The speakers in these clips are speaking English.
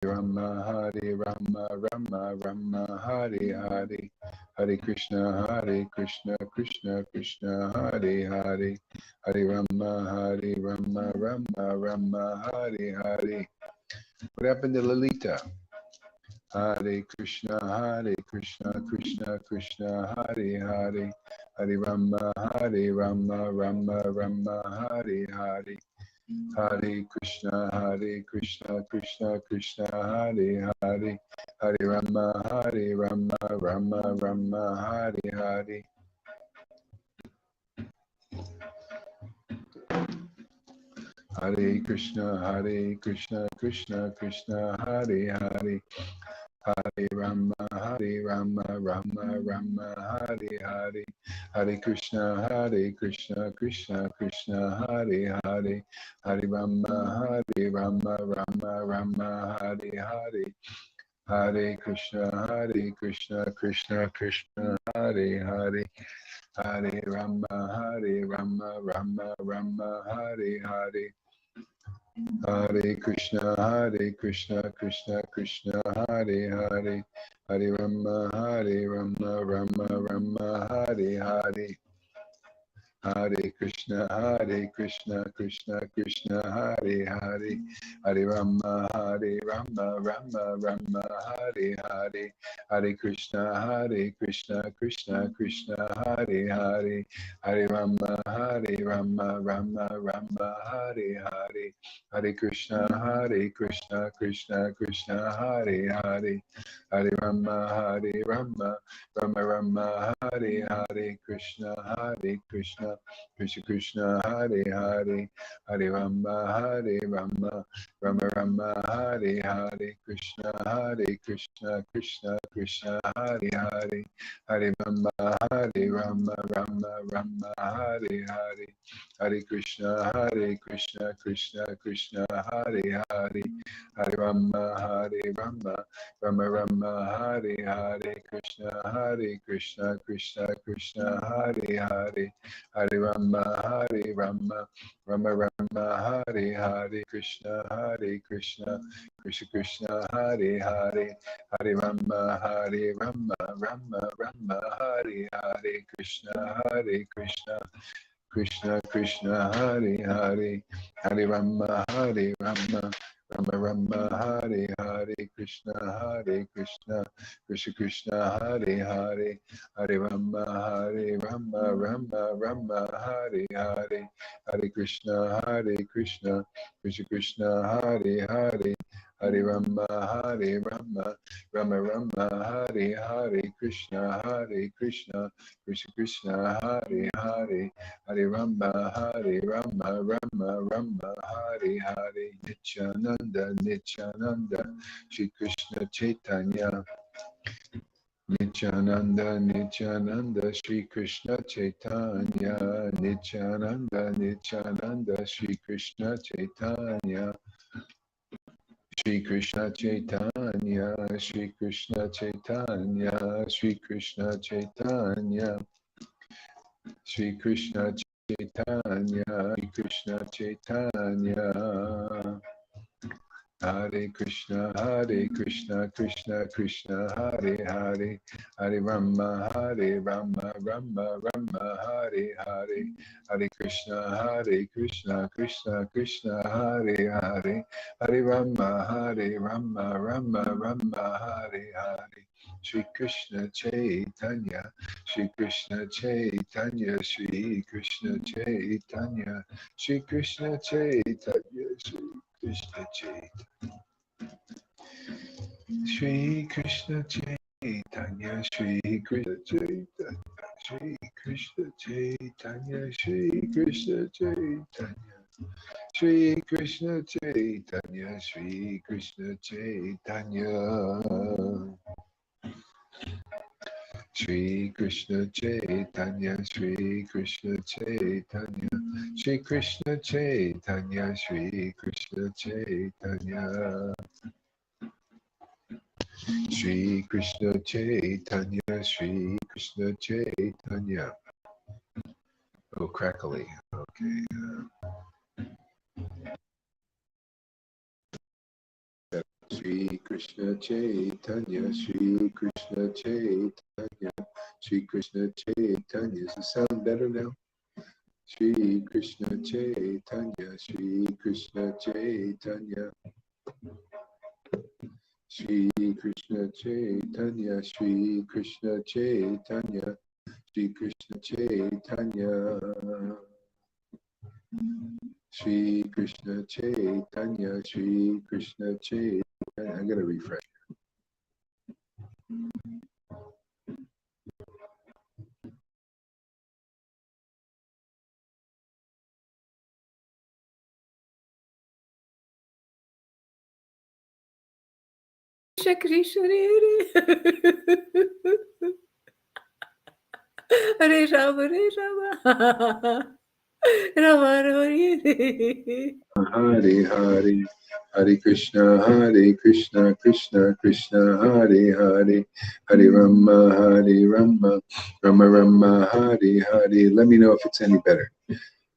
Rama, Hare Rama, Rama Rama, Hare Hare, Hare Krishna, Krishna Krishna, Hare Hare, Hare Rama, Rama Rama, Hare Hare. What happened to Lalita? Hare Krishna, Krishna Krishna, Hare Hare, Hare Rama, Rama Rama, Hare Hare. Hare Krishna, Krishna Krishna, Hare Hare, Hare Rama, Rama Rama, Hare Hare. Hare Krishna, Krishna Krishna, Hare Hare, Hare Rama, Rama Rama, Hare Hare, Hare Krishna, Krishna Krishna, Hare Hare, Hare Rama, Rama Rama, Hare Hare, Hare Krishna, Krishna Krishna, Hare Hare, Hare Rama, Rama Rama, Hare Hare. Hare Krishna, Krishna Krishna, Hare Hare, Hare Rama, Rama Rama, Hare Hare. Hare Krishna, Krishna Krishna, Hare Hare, Hare Rama, Rama Rama, Hare Hare, Hare Krishna, Krishna Krishna, Hare Hare, Hare Rama, Rama Rama, Hare Hare, Hare Krishna, Krishna Krishna, Hare Hare, Hare Rama, Rama Rama, Hare Hare, Krishna, Krishna Krishna, Hare Hare, Hare Rama, Rama Rama, Hare Hare, Krishna, Krishna Krishna, Hare Hare, Hare Rama, Rama Rama, Hare Hare, Hare Krishna, Krishna Krishna, Hare Hare, Hare Rama, Rama Rama, Hare Hare, Krishna, Krishna Krishna, Hare Hare, Hare Rama, Rama Rama, Hare Hare, Krishna, Krishna Krishna, Hare Hare, Hare Rama, Rama Rama, Hare Hare, Krishna, Krishna Krishna, Hare Hare, Hare Rama, Rama Rama, Hare Hare, Krishna, Krishna Krishna, Hare Hare, Hare Rama, Rama Rama, Hare Hare, Hare Krishna, Krishna Krishna, Hare Hare, Hare Rama, Rama Rama, Hare Hare, Krishna, Krishna Krishna, Hare Hare, Hare Rama, Rama Rama, Hare Hare, Nityananda Shri Krishna Chaitanya, Nityananda Shri Krishna Chaitanya, Nityananda Shri Krishna Chaitanya, Shri Krishna Chaitanya, Shri Krishna Chaitanya, Shri Krishna Chaitanya, Shri Krishna Chaitanya, Shri Krishna Chaitanya. Hare Krishna, Krishna Krishna, Hare Hare, Hare Rama, Rama Rama, Hare Hare, Hare Krishna, Krishna Krishna, Hare Hare, Hare Rama, Rama Rama, Hare Hare. Shri Krishna Chaitanya, Shri Krishna Chaitanya, Shri Krishna Chaitanya, Shri Krishna Chaitanya, Shri Krishna Chaitanya, Shri Krishna Chaitanya, Shri Krishna Chaitanya, Shri Krishna Chaitanya, Shri Krishna Chaitanya, Shri Krishna Chaitanya, Shri Krishna Chaitanya, Shri Krishna Chaitanya, Shri Krishna Chaitanya, Shri Krishna Chaitanya, Shri Krishna Chaitanya, Shri Krishna Chaitanya, Shri Krishna Chaitanya. Oh, crackly. Okay. Shri Krishna Chaitanya, Shri Krishna Chaitanya, Shri Krishna Chaitanya. Does it sound better now? Shri Krishna Chaitanya, Shri Krishna Chaitanya, Shri Krishna Chaitanya, Shri Krishna Chaitanya, Shri Krishna Chaitanya, Shri Krishna Chaitanya, Shri Krishna Chaitanya. I'm going to refresh. Krishna Hare Rama, Hare Rama. Rama Hare Hare Hare, Hare Krishna, Krishna Krishna, Hare Hare, Hare Rama, Rama Rama, Hare Hare. Let me know if it's any better.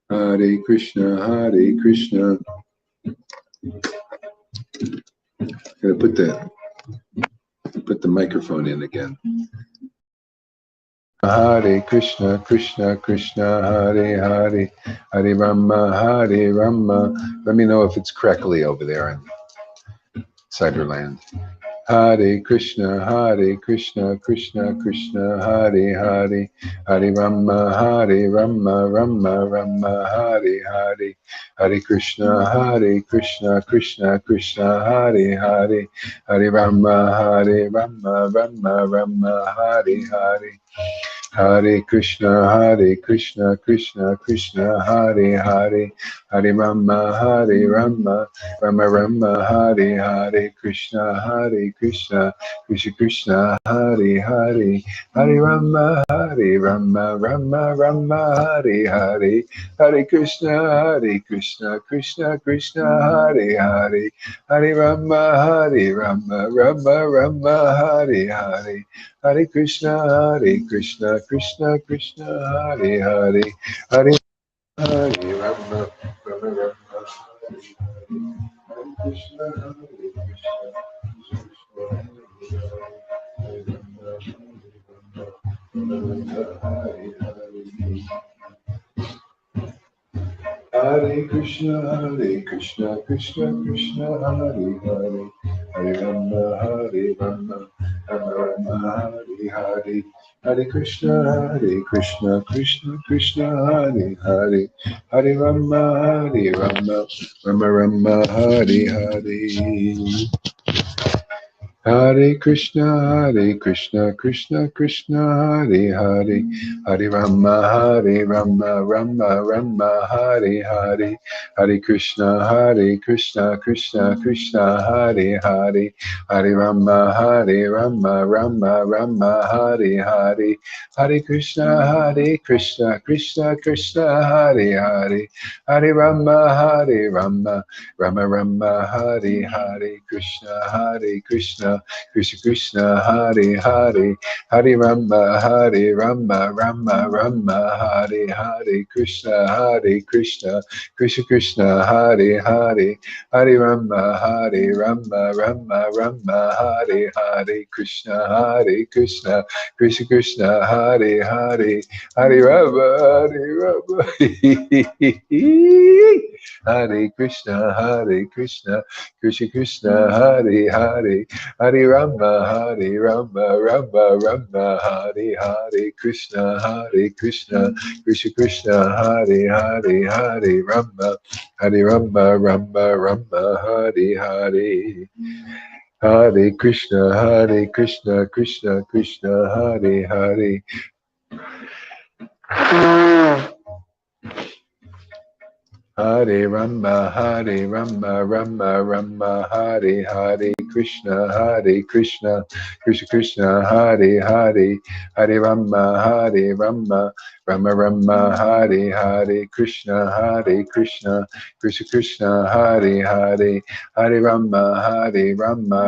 Hare Krishna, Krishna. I'm gonna put the microphone in again. Hare Krishna, Krishna Krishna, Hare Hare, Hare Rama. Let me know if it's crackly over there in Cyberland. Hare Krishna, Krishna Krishna, Hare Hare, Hare Rama, Rama, Hare Hare, Hare Krishna, Krishna Krishna, Hare Hare, Hare Rama, Rama, Hare Hare. Hare Krishna, Krishna Krishna, Hare Hare, Hare Rama, Rama, Hare Hare, Krishna, Krishna Krishna, Hare Hare, Hare Rama, Rama, Hare Hare, Hare Krishna, Krishna, Hare Hare, Hare Rama, Rama, Hare Hare. Hare Krishna, Krishna Krishna, Hare Hare, Hare Hare Rama, Rama, Hare Krishna, Hare Krishna, Krishna Krishna, Hare Hare, Hare Rama, Rama, Hare Hare, Hare Krishna, Krishna Hare Hare, Hare Rama, Rama, Hare Hare. Hare Krishna, Krishna Krishna, Hare Hare, Hare Rama, Rama, Hare Hare, Hare Krishna, Krishna Hare Hare, Hare Rama, Rama, Hare Hare, Hare Krishna, Krishna, Hare Hare, Hare Rama, Rama, Hare Hare, Krishna, Krishna, Hare Hare, Hare Rama, Rama, Hare Hare, Krishna, Krishna, Hare Hare, Hare Rama, Rama, Hare Hare, Krishna, Krishna, Hare Hare, Hare Rama, Hare Krishna, Krishna, Hare Hare, Hare Rama, Rama, Hare Hare, Krishna, Krishna, Hare Hare, Hare Rama, Rama, Hare Hare. Hare Krishna, Krishna, Hare Hare. Hare Rama, Rama, Hare Hare, Krishna, Krishna Hare Hare, Hare Rama, Rama, Hare Hare, Krishna, Krishna Hare Hare, Hare Rama,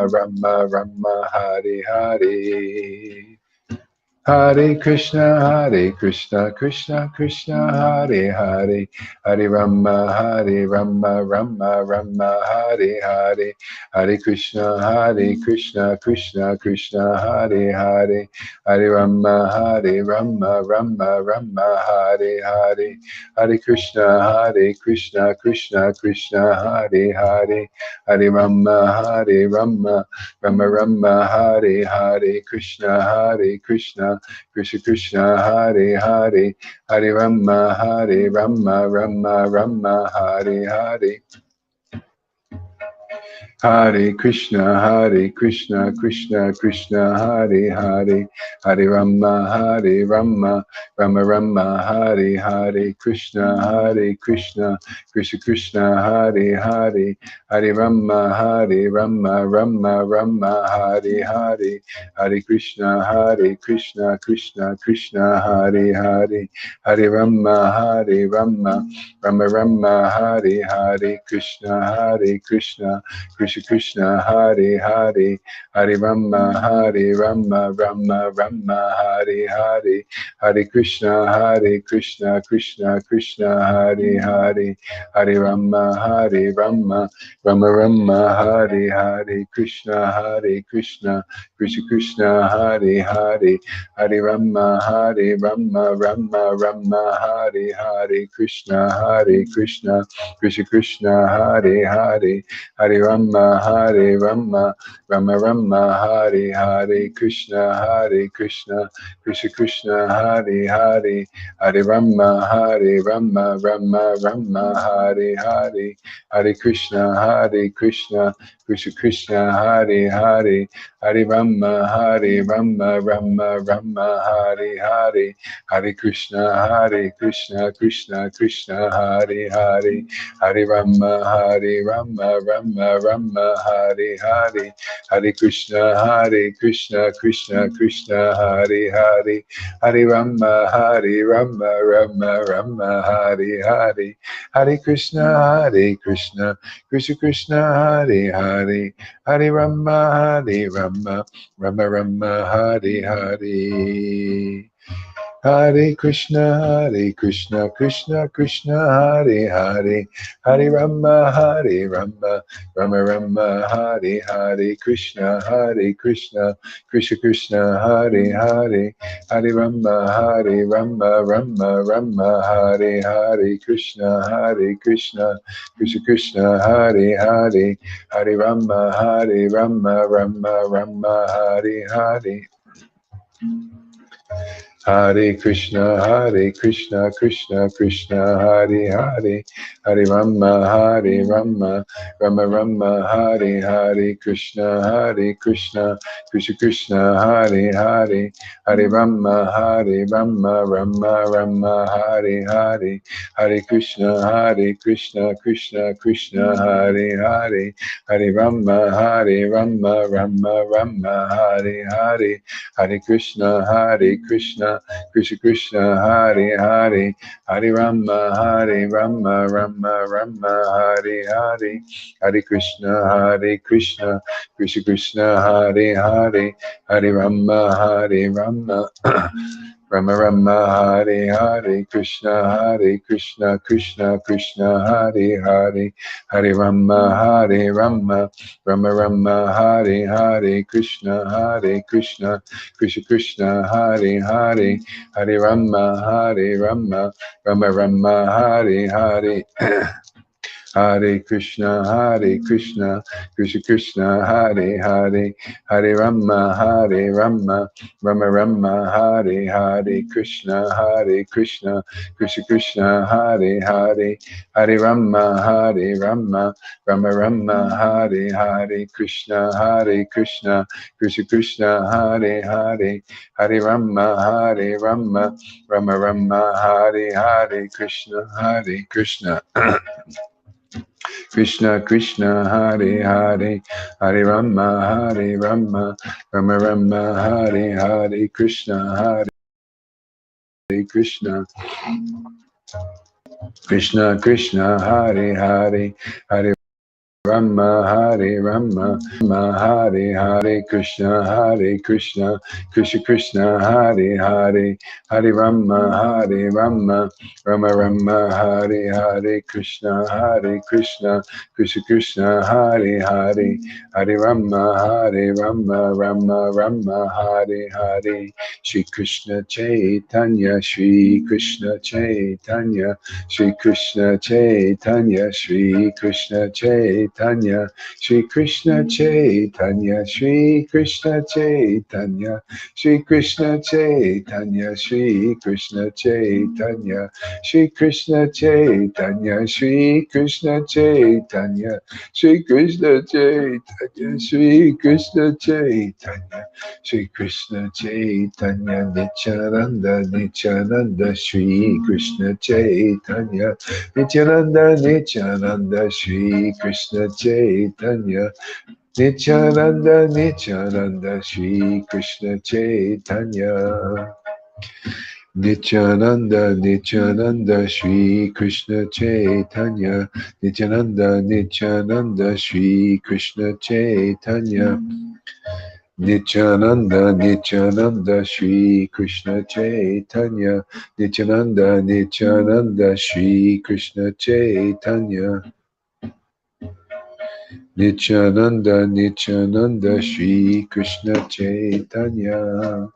Rama, Hare Hare. Hare Krishna, Krishna Krishna, Hare Hare, Hare Rama, Rama, Hare Hare, Hare Krishna, Krishna Krishna, Hare Hare, Hare Rama, Rama, Hare Hare, Hare Krishna, Krishna Krishna, Hare Hare, Hare Rama, Rama, Hare Hare, Krishna, Krishna Krishna, Hare Hare, Hare Rama, Rama, Hare Hare. Hare Krishna, Krishna Krishna, Hare Hare, Hare Rama, Rama, Hare Hare, Krishna, Krishna Krishna, Hare Hare, Hare Rama, Rama, Hare Hare, Hare Krishna, Krishna Krishna, Hare Hare, Hare Rama, Rama, Hare Hare, Krishna, Krishna Krishna, Hare Hare, Hare Rama, Rama, Hare Hare, Hare Krishna, Krishna, Hare Hare, Hare Rama, Rama, Hare Hare, Krishna, Krishna Hare Hare, Hare Rama, Rama, Hare Hare, Krishna, Krishna, Hare Hare, Hare Rama, Rama, Hare Hare, Krishna, Krishna, Hare Hare, Hare Rama, Rama, Hare Hare, Hare Krishna, Krishna, Hare Hare, Hare Rama, Rama, Hare Hare, Hare Krishna, Krishna, Hare Hare, Hare Rama, Rama, Hare Hare, Hare Krishna, Krishna, Hare Hare, Hare Rama, Rama, Hare Hare, Hare Krishna, Krishna, Hare Hare, Hare Rama, Rama, Hare Hare. Hare Krishna, Krishna, Hare Hare, Hare Rama, Rama, Hare Hare, Krishna, Krishna, Krishna, Hare Hare, Hare Rama, Rama, Hare Hare, Krishna, Krishna, Hare Hare, Hare Rama, Rama, Hare Hare. Hare Krishna, Krishna Krishna, Hare Hare, Hare Rama, Rama, Hare Hare, Krishna, Krishna Hare Hare, Hare Rama, Rama, Hare Hare, Hare Krishna, Krishna Hare Hare, Hare Rama, Rama, Hare Hare, Hare Krishna, Krishna, Hare Hare, Hare Rama, Rama, Hare Hare, Hare Krishna, Krishna, Hare Hare, Hare Rama, Rama, Hare Hare, Krishna, Krishna, Hare Hare, Hare Rama, Rama, Hare Hare, Krishna, Krishna, Hare Hare, Hare Rama, Rama, Hare Hare. Hare Krishna, Krishna, Hare Hare, Hare Rama, Rama, Hare Hare, Krishna, Krishna, Hare Hare, Hare Rama, Rama, Hare Hare, Krishna, Krishna, Hare Hare, Hare Rama, Rama, Hare Hare, Krishna. Krishna, Hare Hare, Hare Rama, Rama, Hare Hare, Krishna, Krishna, Krishna, Hare Hare, Hare Rama Hare Rama Rama Hare Hare Krishna Krishna Krishna Hare Hare Hare Rama Hare Rama Rama Rama Hare Hare Krishna Krishna Hare Hare Hare Rama Rama Hare Hare Shri Krishna Chaitanya Shri Krishna Chaitanya Shri Krishna Chaitanya, Shri Krishna Chaitanya, Shri Krishna Chaitanya, Shri Krishna Chaitanya, Shri Krishna Chaitanya, Shri Krishna Chaitanya, Shri Krishna Chaitanya, Shri Krishna Chaitanya, Shri Krishna Chaitanya, Shri Krishna Chaitanya, Shri Krishna Chaitanya, Nityananda, Shri Krishna Chaitanya, Nityananda, Shri Krishna Chaitanya, Nityananda, Shri Krishna Chaitanya. Nityananda, Shri Krishna Chaitanya, Nityananda, Shri Krishna Chaitanya, Nityananda, Shri Krishna Chaitanya, Nityananda, Shri Krishna Chaitanya, Nityananda, Shri Krishna Chaitanya.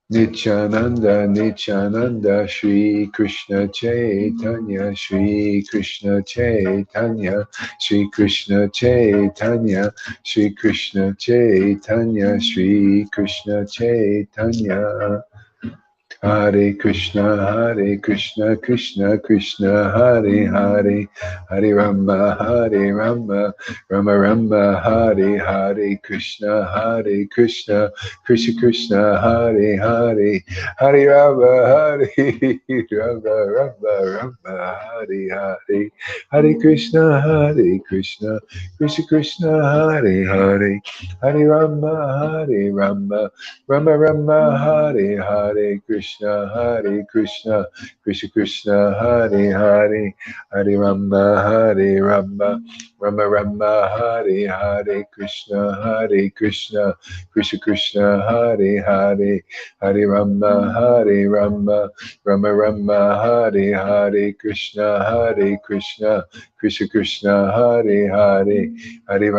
Nityananda, Shri Krishna Chaitanya, Shri Krishna Chaitanya, Shri Krishna Chaitanya, Shri Krishna Chaitanya, Shri Krishna Chaitanya. Hare Krishna, Krishna Krishna, Hare Hare, Hare Rama, Rama Rama, Hare Hare, Krishna, Krishna Krishna, Hare Hare, Hare Rama, Rama, Hare Hare, Hare Krishna, Krishna Krishna, Hare Hare, Hare Rama, Rama Rama, Hare Hare, Krishna, Krishna, Hare Hare, Hare Rama, Rama Rama, Hare Hare, Krishna, Krishna, Hare Hare, Hare Rama, Rama Rama, Hare Hare, Krishna, Krishna, Hare Hare, Hare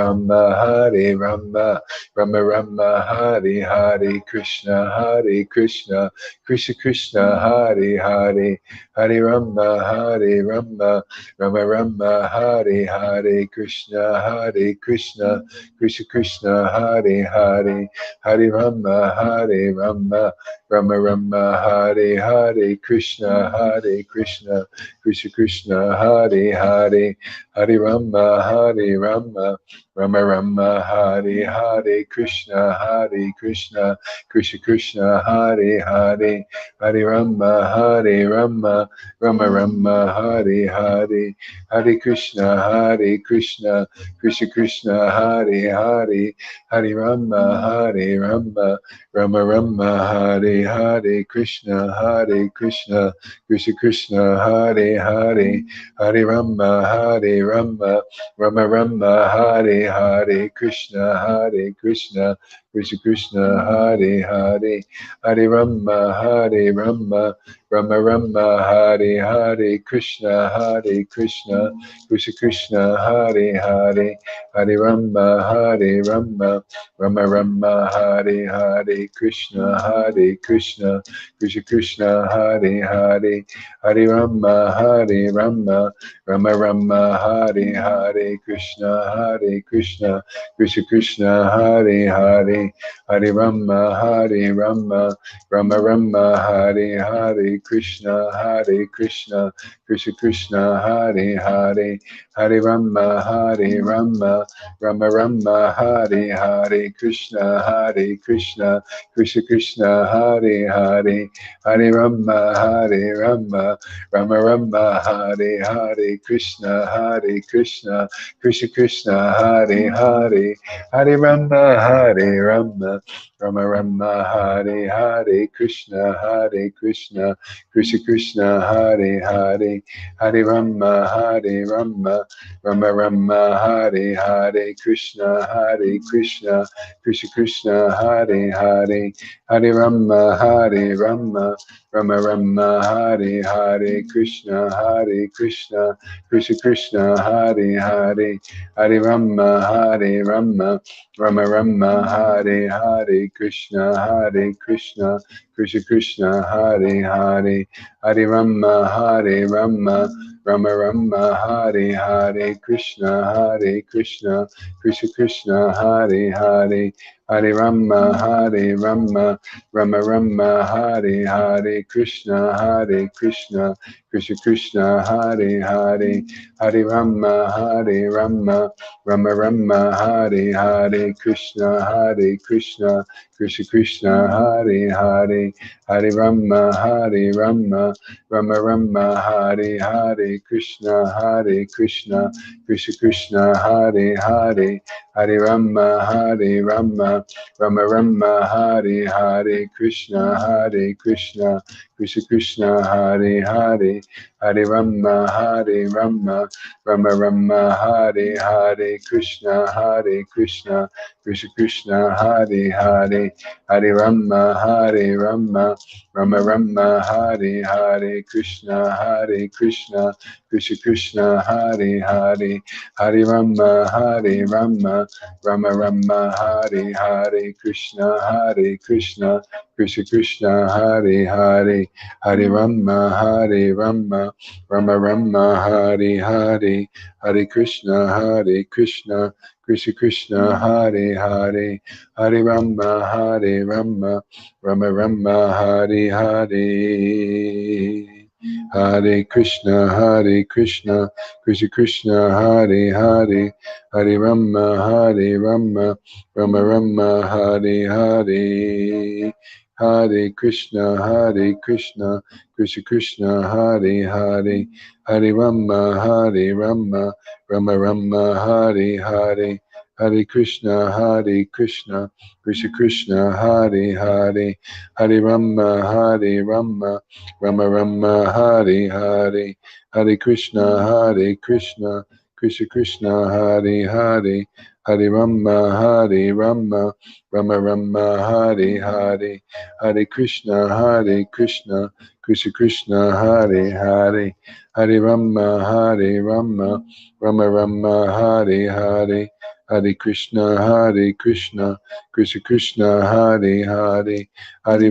Rama, Rama Rama, Hare Hare, Krishna, Krishna, Hare Hare, Hare Rama, Rama Rama, Hare Hare, Krishna, Krishna, Hare Hare, Hare Rama, Rama Rama, Hare Hare, Krishna, Krishna, Hare Hare, Hare Rama, Rama Rama, Hare Hare, Krishna, Krishna, Hare Hare, Hare Rama, Rama Rama, Hare Hare, Hare Krishna, Krishna Hare Hare, Hare Rama, Rama Rama, Hare Hare, Krishna, Krishna Hare Hare, Hare Rama, Rama Rama, Hare Hare, Krishna, Krishna Hare Hare, Hare Rama, Rama Rama, Hare Hare, Krishna, Krishna Hare Hare, Hare Rama, Rama Rama, Hare Hare, Krishna, Krishna Hare Hare, Hare Rama, Rama Rama, Hare Hare, Krishna, Krishna Hare Hare, Hare Rama, Rama Rama, Hare Hare, Krishna, Krishna Hare Hare, Hare Rama, Rama Rama, Hare Hare, Krishna, Krishna Hare Hare, Hare Rama, Rama Rama, Hare Hare, Krishna, Krishna Hare Hare, Hare Rama, Rama Rama, Hare Hare, Krishna, Krishna Krishna Hare Hare, Hare Rama Hare Rama, Rama Rama Hare Hare, Krishna Krishna, Krishna Krishna Hare Hare, Hare Rama Hare Rama, Rama Rama Hare Hare, Krishna Krishna, Krishna Krishna Hare Hare, Hare Rama Hare Rama, Rama Rama Hare Hare, Krishna Krishna, Krishna Krishna Hare Hare, Hare Rama Hare Rama, Rama Rama Hare Hare, Krishna Krishna, Krishna Krishna Hare Hare, Hare Rama Hare Rama, Rama Rama Hare Hare, Krishna Krishna, Krishna Krishna Hare Hare, Hare Rama Hare Rama, Rama Rama Hare Hare, Krishna Krishna, Krishna Krishna Hare Hare, Hare Rama Hare Rama, Rama Rama Hare Hare, Krishna Krishna, Krishna Krishna Hare Hare, Hare Rama Hare Rama, Rama Rama Hare Hare, Krishna Krishna, Krishna Krishna Hare Hare, Hare Rama Hare Rama, Rama Rama Hare Hare, Krishna Krishna, Krishna Krishna Hare Hare, Hare Rama Hare Rama, Rama Rama Hare Hare, Krishna Krishna, Krishna Krishna Hare Hare, Hare Rama Hare Rama, Rama Rama Hare Hare, Krishna Krishna, Krishna Krishna Hare Hare, Hare Rama Hare Rama, Rama Rama Hare Hare, Hare Krishna Krishna, Krishna Krishna Hare Hare, Hare Rama Hare Rama, Rama Rama Hare Hare, Hare Krishna Krishna, Krishna Krishna Hare Hare, Hare Rama, Rama Rama Hare Hare, Hare Krishna Krishna, Krishna Krishna Hare Hare, Hare Rama, Rama Rama Hare Hare, Hare Krishna Krishna, Krishna Krishna Hare Hare, Hare Rama, Rama Rama Hare Hare, Hare Krishna Krishna, Krishna Krishna Hare Hare, Hare Rama, Rama Rama Hare Hare, Hare Krishna Krishna, Krishna Krishna Hare Hare, Hare Rama, Rama Rama Hare Hare, Hare Krishna Krishna, Krishna Krishna Hare Hare, Hare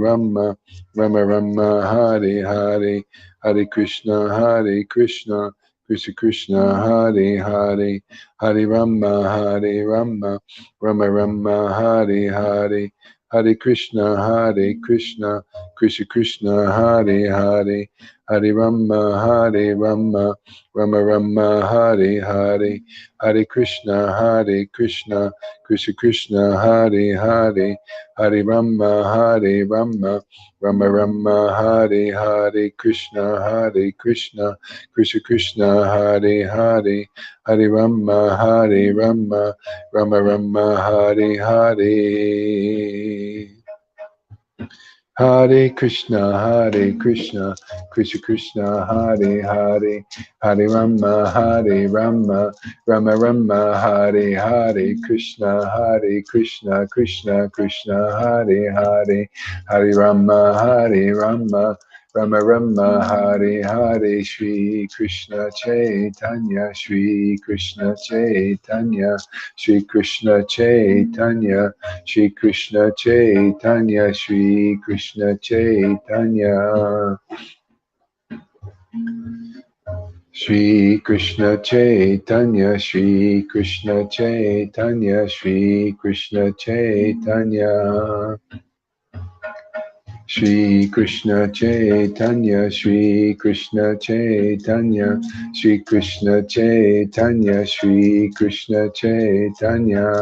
Rama, Rama Rama Hare Hare, Hare Krishna Krishna, Krishna Krishna Hare Hare, Hare Rama, Rama Rama Hare Hare, Hare Krishna Krishna, Krishna Krishna Hare Hare, Hare Rama, Rama Rama Hare Hare, Hare Krishna Krishna, Krishna Krishna Hare Hare, Hare Rama, Rama Rama Hare Hare, Krishna Krishna, Krishna Krishna Hare Hare, Hare Rama, Rama Rama Hare Hare. Hare Krishna, Krishna Krishna, Hare Hare, Hare Rama, Rama Rama Hare Hare, Krishna Krishna, Krishna Hare Hare, Hare Rama, Rama Rama Hare Hare, Shri Krishna Chaitanya, Shri Krishna Chaitanya, Shri Krishna Chaitanya, Shri Krishna Chaitanya, Shri Krishna Chaitanya, Shri Krishna Chaitanya, Shri Krishna Chaitanya, Shri Krishna Chaitanya, Shri Krishna Chaitanya, Shri Krishna Chaitanya, Shri Krishna Chaitanya, Shri Krishna Chaitanya,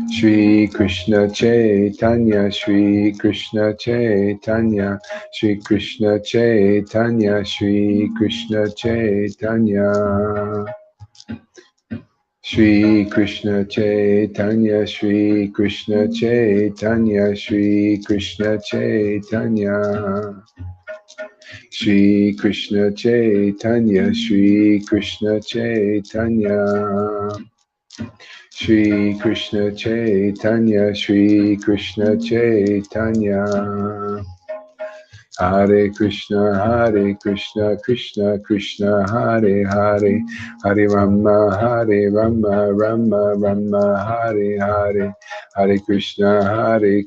Shri Krishna Chaitanya, Shri Krishna Chaitanya, Shri Krishna Chaitanya, Shri Krishna Chaitanya, Shri Krishna Chaitanya, Shri Krishna Chaitanya, Shri Krishna Chaitanya. Shri Krishna Chaitanya, Shri Krishna Chaitanya. Shri Krishna Chaitanya, Shri Krishna Chaitanya. Hare Krishna, Krishna Krishna, Hare Hare, Hare Rama, Rama Rama, Hare Hare, Hare Krishna,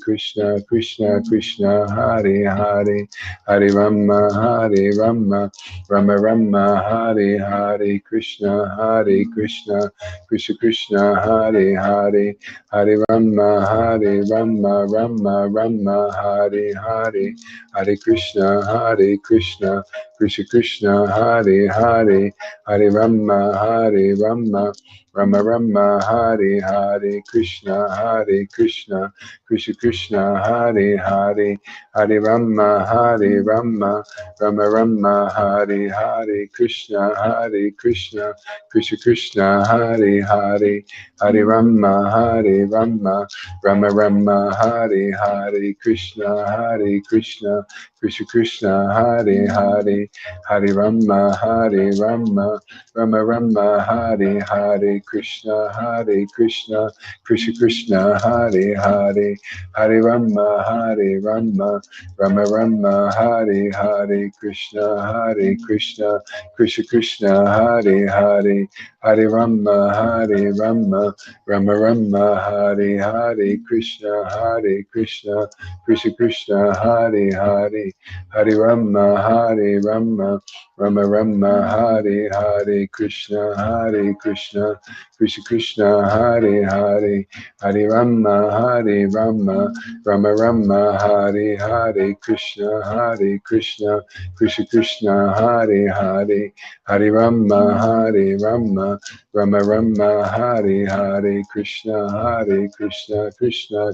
Krishna Krishna, Hare Hare, Hare Rama, Rama Rama, Hare Hare, Krishna, Krishna Krishna, Hare Hare, Hare Rama, Rama Rama, Hare Hare. Hare Krishna, Krishna Krishna, Hare Hare, Hare Rama, Rama Rama, Hare Hare, Krishna, Krishna Krishna, Hare Hare, Hare Rama, Rama Rama, Hare Hare, Krishna, Krishna Krishna, Hare Hare, Hare Rama, Rama Rama, Hare Hare, Krishna, Krishna Krishna, Hare Hare, Hare Rama, Rama Rama, Hare Hare, Krishna, Krishna, Hare Hare, Hare Rama, Rama Rama, Hare Hare, Krishna, Krishna, Hare Hare, Hare Rama, Rama Rama, Hare Hare, Krishna, Krishna, Hare Hare, Hare Rama, Rama Rama, Hare Hare, Krishna, Krishna, Hare Hare, Hare Rama, Rama Rama, Hare Hare, Krishna, Krishna, Hare Hare, Hare Rama, Rama Rama, Hare Hare, Krishna,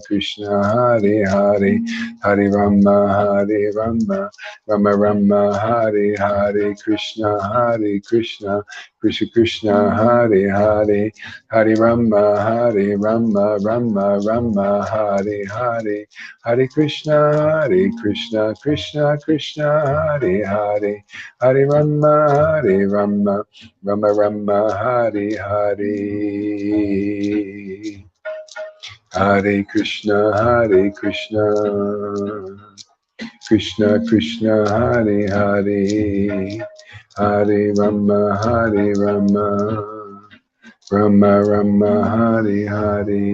Krishna, Hare Hare, Hare Rama, Rama Rama, Hare Hare, Krishna, Krishna, Hare Hare, Hare Rama, Rama, Hare Hare, Hare Krishna, Krishna Hare Hare, Hare Rama, Rama Rama, Hare Hare. Hare Krishna, Krishna Krishna, Hare Hare, Hare Rama, Rama Rama, Hare Hare.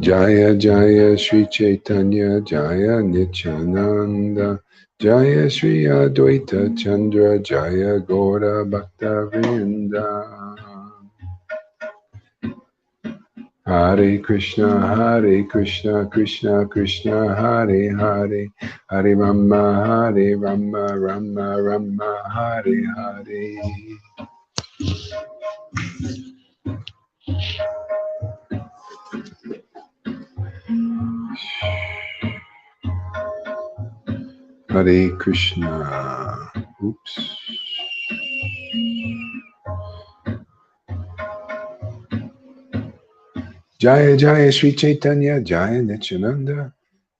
Jaya Jaya Sri Chaitanya, Jaya Nityananda, Jaya Sri Advaita Chandra, Jaya Gaura Bhakta Vrinda. Hare Krishna, Krishna Krishna, Hare Hare, Hare Rama, Rama, Hare Hare. Hare Krishna. Oops. Jaya Jaya Sri Chaitanya, Jaya Nityananda,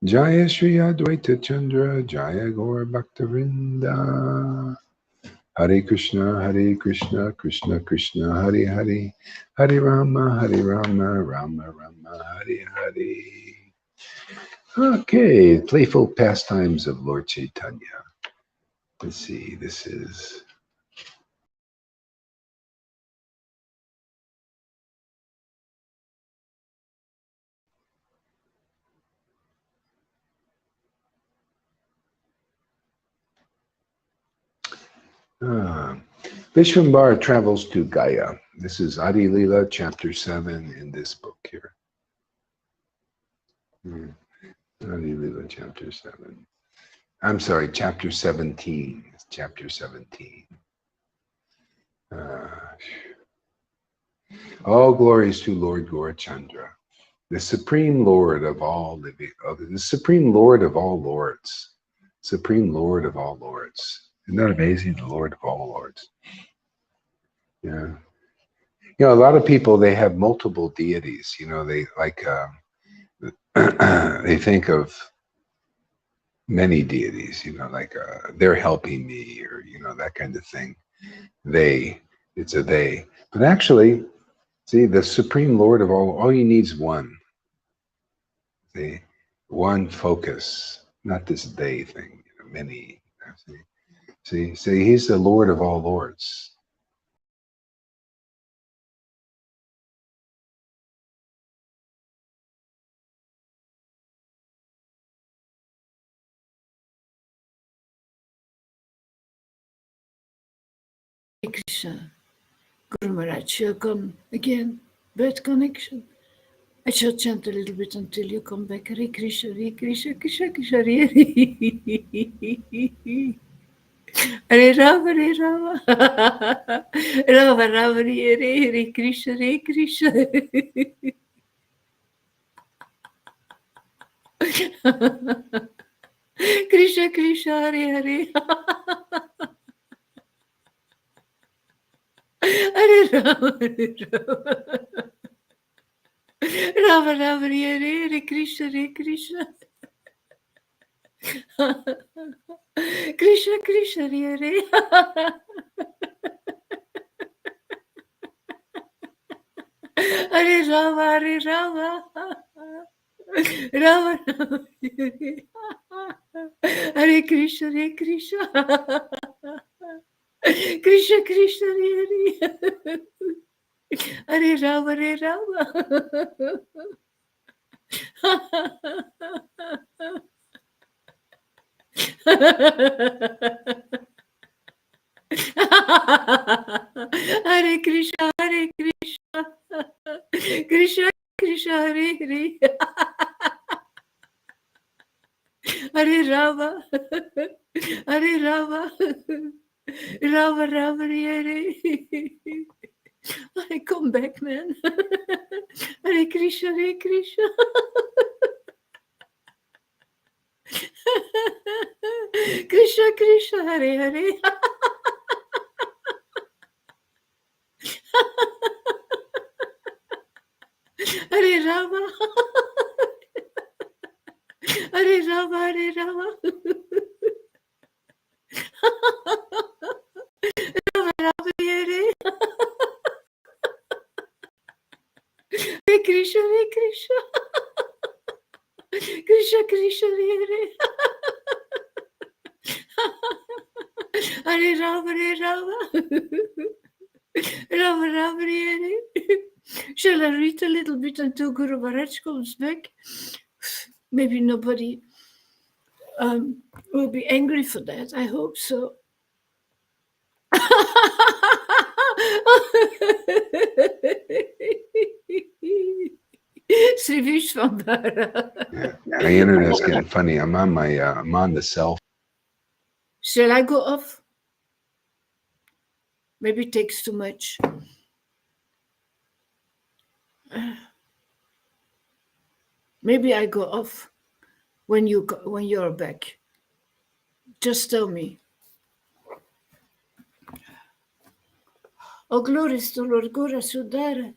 Jaya Sri Advaita Chandra, Jaya Gaur Bhaktavinda. Hare Krishna, Krishna Krishna, Hare Hare, Hare Rama, Rama, Hare Hare. Okay, playful pastimes of Lord Caitanya. Let's see, this is Vishwambara travels to Gaya. This is Adi Lila, chapter 7 in this book here. Adi Lila, chapter 7. I'm sorry, chapter 17. Chapter 17. All glories to Lord Gaurachandra, the supreme Lord of all living, the supreme Lord of all lords, Supreme Lord of all lords. Isn't that amazing? The Lord of all lords. Yeah. You know, a lot of people, they have multiple deities. You know, they like, they think of many deities, you know, like they're helping me, or, you know, that kind of thing. It's a they. But actually, see, the Supreme Lord of all you need is one. See, one focus, not this they thing, you know, many. See, he's the Lord of all lords. Krishna. Guru Maharaj, you'll come again. Bad connection. I shall chant a little bit until you come back. Hare Krishna, Hare Krishna, Krishna Krishna, Hare Hare. Hare Rama, Hare Rama. Rama Rama, Hare Hare, Krishna, Hare Krishna. Krishna Krishna, Hare Hare. Hare Rama, Hare Rama. Rama Rama, Hare Hare, Krishna, Hare Krishna. Krishna Krishna, Hare Hare. Hare Rama, Hare Rama. Rama Rama, Hare Krishna, Hare Krishna. Krishna Krishna, Hare Hare. Hare Rama, Hare Rama. Hare Krishna, Hare Krishna. Krishna Krishna, Hare Hare. Hare Rama, Hare Rama, Rama Rama, Hare Hare. I come back, man. Hare Krishna, Hare Krishna. Krishna Krishna, Hare Hare. Hare Rama, Hare Rama, Hare Rama. Rama Rama, Hare Hare Krishna, Hare Krishna. Krishna Krishna, Hare Hare. Hare Rama, Hare Rama. Rama Rama, Hare Hare. Shall I read a little bit until Guru Maharaj comes back? Maybe nobody will be angry for that. I hope so. Sri Vishwambara. Yeah, the internet's getting funny. I'm on the cell. Shall I go off? Maybe it takes too much. Maybe I go off when you're back. Just tell me. Oh, glories to Lord Gura Sudara.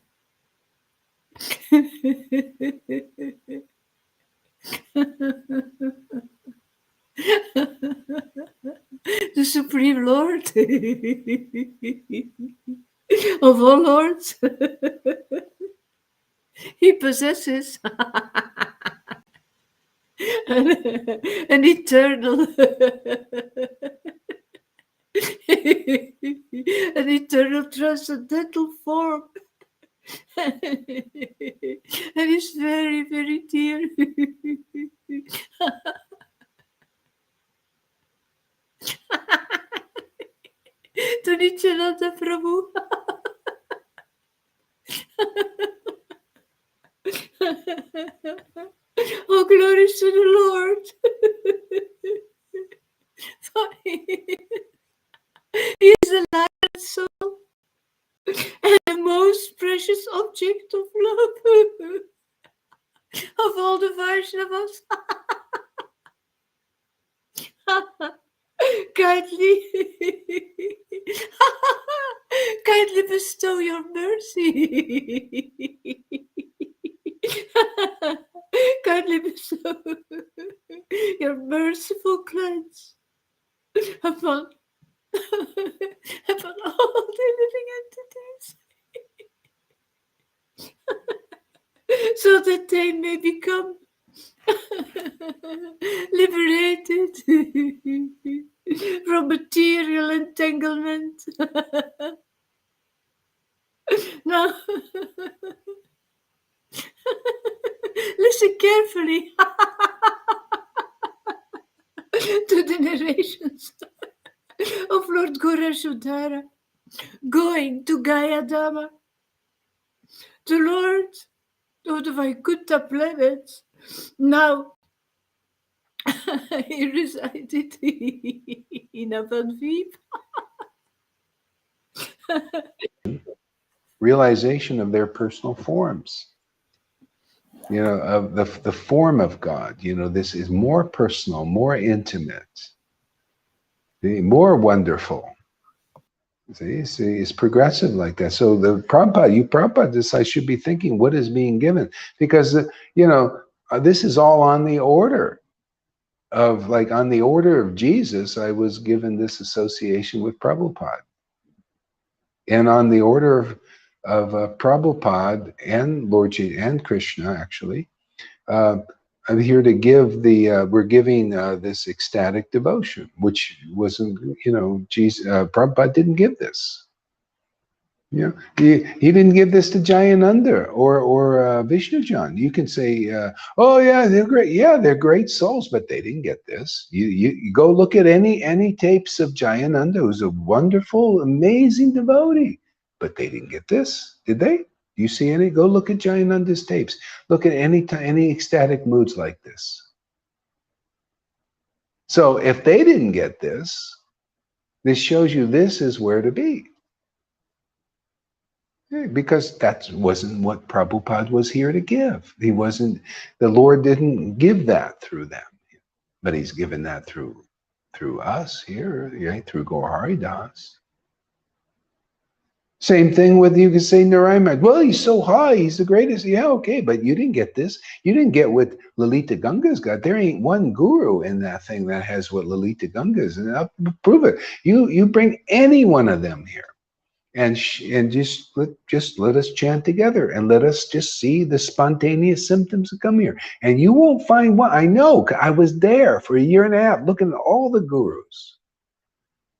The Supreme Lord of all lords. He possesses an eternal an eternal transcendental form. And it's very, very dear. To Nityananda Prabhu. Oh, glory to the Lord. He is a light soul and the most precious object of love of all the Vaishnavas. kindly, kindly bestow your mercy. Kindly bestow your merciful glance upon, upon all the living entities, so that they may become liberated from material entanglement. Now, listen carefully to the narrations of Lord Gurashudhara going to Gayadama, the Lord of the Vaikuntha planets. Now, he resided in Avadvip. Realization of their personal forms, you know, of the form of God. You know, this is more personal, more intimate, more wonderful. See, it's progressive like that. So the Prabhupada decides should be thinking, what is being given? Because, you know, this is all on the order of, like, on the order of Jesus, I was given this association with Prabhupada. And on the order of Prabhupada and Lord Chaitanya and Krishna, actually, I'm here to give we're giving this ecstatic devotion, which wasn't, you know, Jesus, Prabhupada didn't give this. You know, he didn't give this to Jayananda or Vishnujan. You can say, oh yeah, they're great. Yeah, they're great souls, but they didn't get this. You go look at any tapes of Jayananda, who's a wonderful, amazing devotee, but they didn't get this, did they? Do you see any? Go look at Jayananda's tapes. Look at any ecstatic moods like this. So if they didn't get this, this shows you this is where to be. Because that wasn't what Prabhupada was here to give. He wasn't, the Lord didn't give that through them, but he's given that through us here, right? Through Gaur Das. Same thing with, you can say Narayan. Well, he's so high, he's the greatest. Yeah, okay, but you didn't get this. You didn't get what Lalita Ganga's got. There ain't one guru in that thing that has what Lalita Ganga's, and I'll prove it. You bring any one of them here. And just let us chant together, and let us just see the spontaneous symptoms that come here. And you won't find one. I know, I was there for 1.5 years looking at all the gurus.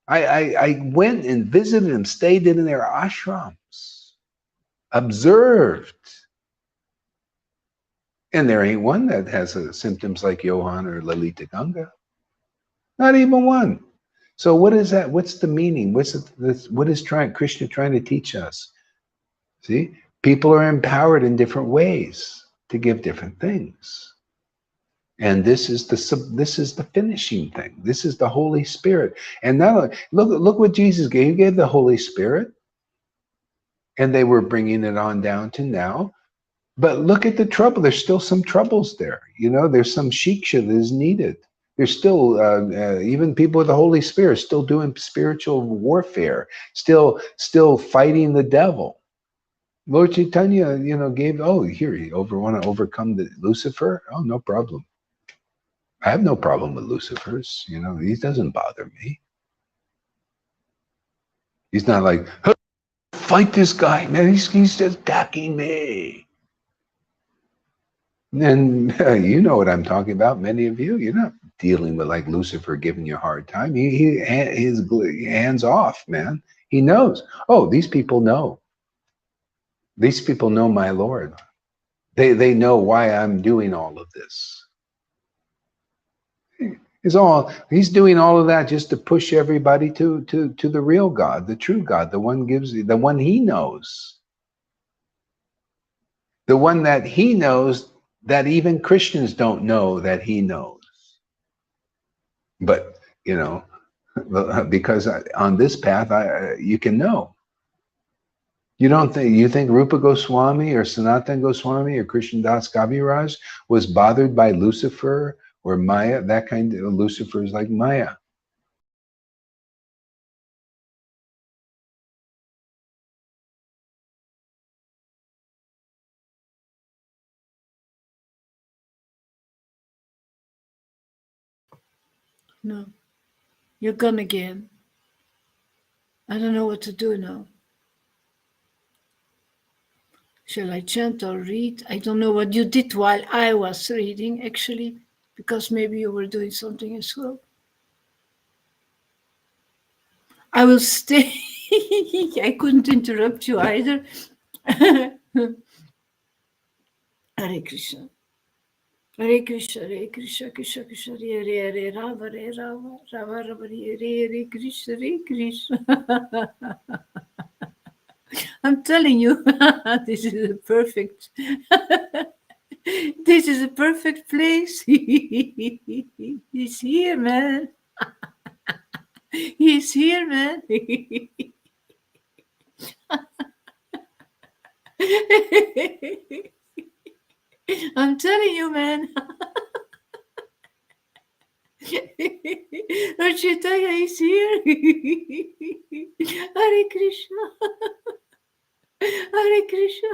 I went and visited them, stayed in their ashrams, observed. And there ain't one that has symptoms like Johan or Lalita Ganga. Not even one. So what is that? What's the meaning? What is Krishna trying to teach us? See, people are empowered in different ways to give different things, and this is the finishing thing. This is the Holy Spirit. And now look what Jesus gave. He gave the Holy Spirit, and they were bringing it on down to now. But look at the trouble. There's still some troubles there. You know, there's some shiksha that is needed. There's still even people with the Holy Spirit still doing spiritual warfare, still fighting the devil. Lord Caitanya, you know, gave, oh, here, you want to overcome the Lucifer? Oh, no problem. I have no problem with Lucifer's. You know, he doesn't bother me. He's not like, oh, fight this guy, man. He's just attacking me. And you know what I'm talking about. Many of you, you're not dealing with like Lucifer giving you a hard time. His hands off, man. He knows. Oh, these people know. These people know my Lord. They know why I'm doing all of this. He's doing all of that just to push everybody to the real God, the true God, the one he knows. The one that he knows that even Christians don't know that he knows. But, you know, because on this path, you can know. You think Rupa Goswami or Sanatana Goswami or Krishna Das Kaviraj was bothered by Lucifer or Maya? That kind of Lucifer is like Maya. No. You're gone again. I don't know what to do now. Shall I chant or read? I don't know what you did while I was reading, actually, because maybe you were doing something as well. I will stay. I couldn't interrupt you either. Hare Krishna. Hare Krishna, Hare Krishna, Krishna Krishna, Hare Hare, Hare Rama, Hare Rama, Rama Rama, Hare Hare, Krishna, Hare Krishna. I'm telling you, this is a perfect, this is a perfect place. He's here, man. He's here, man. I'm telling you, man. Lord Caitanya is here. Hare Krishna. Hare Krishna.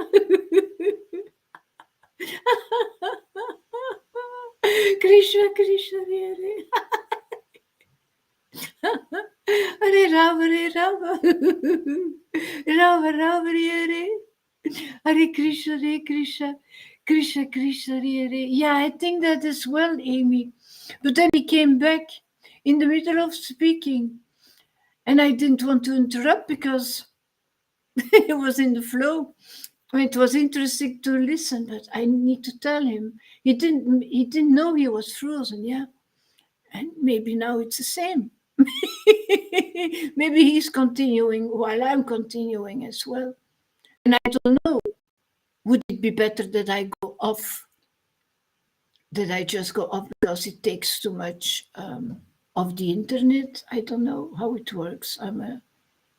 Krishna Krishna Hare Hare Rama Hare Rama Rama Rama Hare Hare Krishna Hare Krishna Krishna Krishna Hare. Yeah, I think that as well, Amy. But then he came back in the middle of speaking, and I didn't want to interrupt because it was in the flow. It was interesting to listen, but I need to tell him he didn't know he was frozen. Yeah, and maybe now it's the same. Maybe he's continuing while I'm continuing as well. And I don't know. Would it be better that I go off? That I just go off because it takes too much of the internet? I don't know how it works. I'm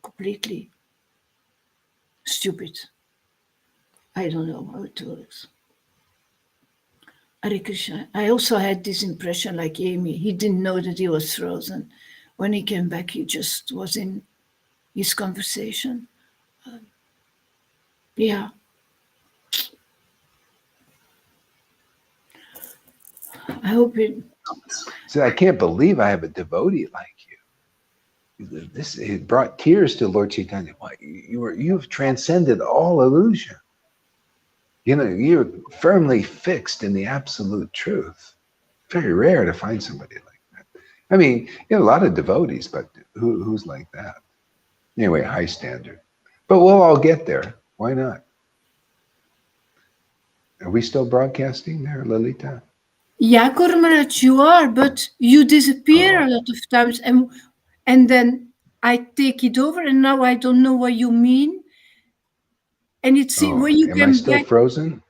completely stupid. I don't know how it works. Hare Krishna. I also had this impression like Amy. He didn't know that he was frozen. When he came back, he just was in his conversation. Yeah. I hope it. So I can't believe I have a devotee like you. This, it brought tears to Lord Caitanya. Why, you've transcended all illusion. You know, you're firmly fixed in the absolute truth. Very rare to find somebody like that. I mean, you know, a lot of devotees, but who's like that? Anyway, high standard. But we'll all get there. Why not? Are we still broadcasting there, Lalita? Yeah, Kormaraj, you are, but you disappear a lot of times, and then I take it over, and now I don't know what you mean. And it's when you am I come still back, frozen?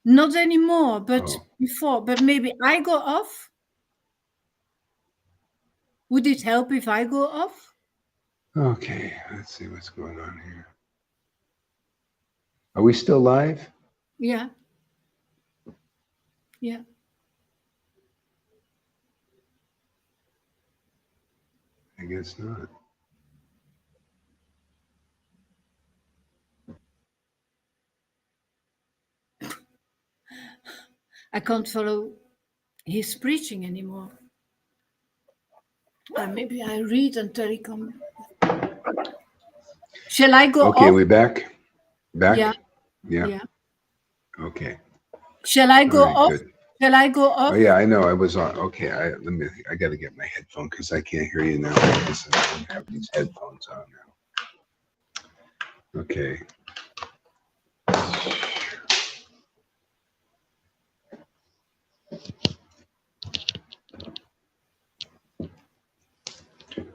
not anymore, but before. But maybe I go off. Would it help if I go off? Okay, let's see what's going on here. Are we still live? Yeah. Yeah. I guess not. I can't follow his preaching anymore. Maybe I read until he comes. Shall I go Okay, off? we back? Back? Yeah. Yeah. Yeah. Okay. Shall I go All right, off? good. Shall I go off? Oh yeah, I know. I was on. Okay, I got to get my headphone because I can't hear you now. I don't have these headphones on now. Okay.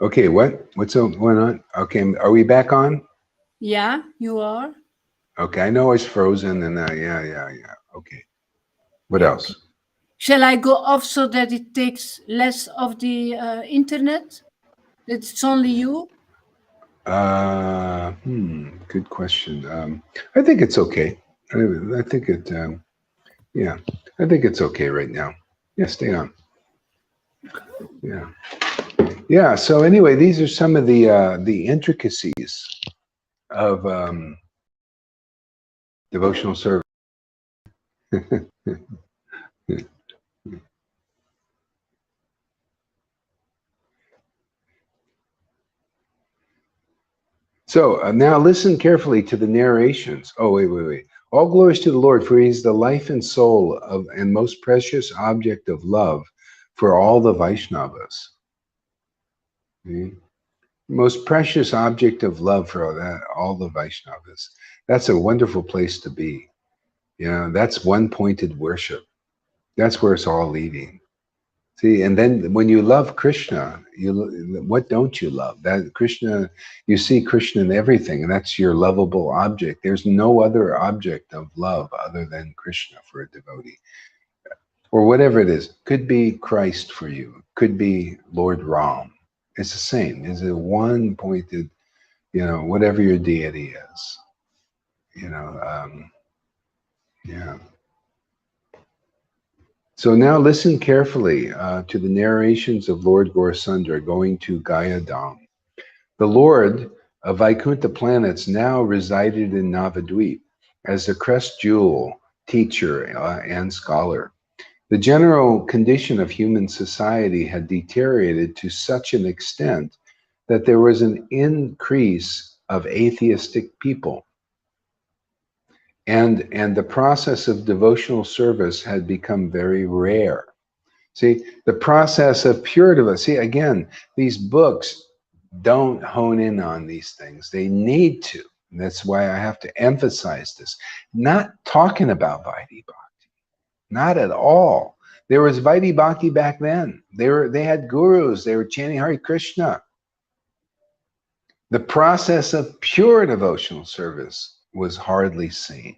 Okay, what's going on? Okay, are we back on? Yeah, you are. Okay, I know it's frozen and yeah. Okay. What else? Okay. Shall I go off so that it takes less of the internet? That it's only you? Good question. I think it's okay. I think it. Yeah, I think it's okay right now. Yeah, stay on. Yeah. Yeah. So anyway, these are some of the intricacies of devotional service. So now listen carefully to the narrations. Oh, wait. All glories to the Lord, for he is the life and soul of and most precious object of love for all the Vaishnavas. Okay? Most precious object of love for all the Vaishnavas. That's a wonderful place to be. That's one-pointed worship. That's where it's all leading. See, and then when you love Krishna, what don't you love? That Krishna, you see Krishna in everything, and that's your lovable object. There's no other object of love other than Krishna for a devotee. Or whatever it is. Could be Christ for you. Could be Lord Ram. It's the same. It's a one-pointed, whatever your deity is. Yeah. So now listen carefully to the narrations of Lord Gaurasundara going to Gaya Dham. The Lord of Vaikuntha planets now resided in Navadvip as the crest jewel, teacher, and scholar. The general condition of human society had deteriorated to such an extent that there was an increase of atheistic people. And the process of devotional service had become very rare. See, the process of pure devotion. See, again, these books don't hone in on these things. They need to. And that's why I have to emphasize this. Not talking about Vaidhi Bhakti. Not at all. There was Vaidhi Bhakti back then. They had gurus. They were chanting Hare Krishna. The process of pure devotional service was hardly seen.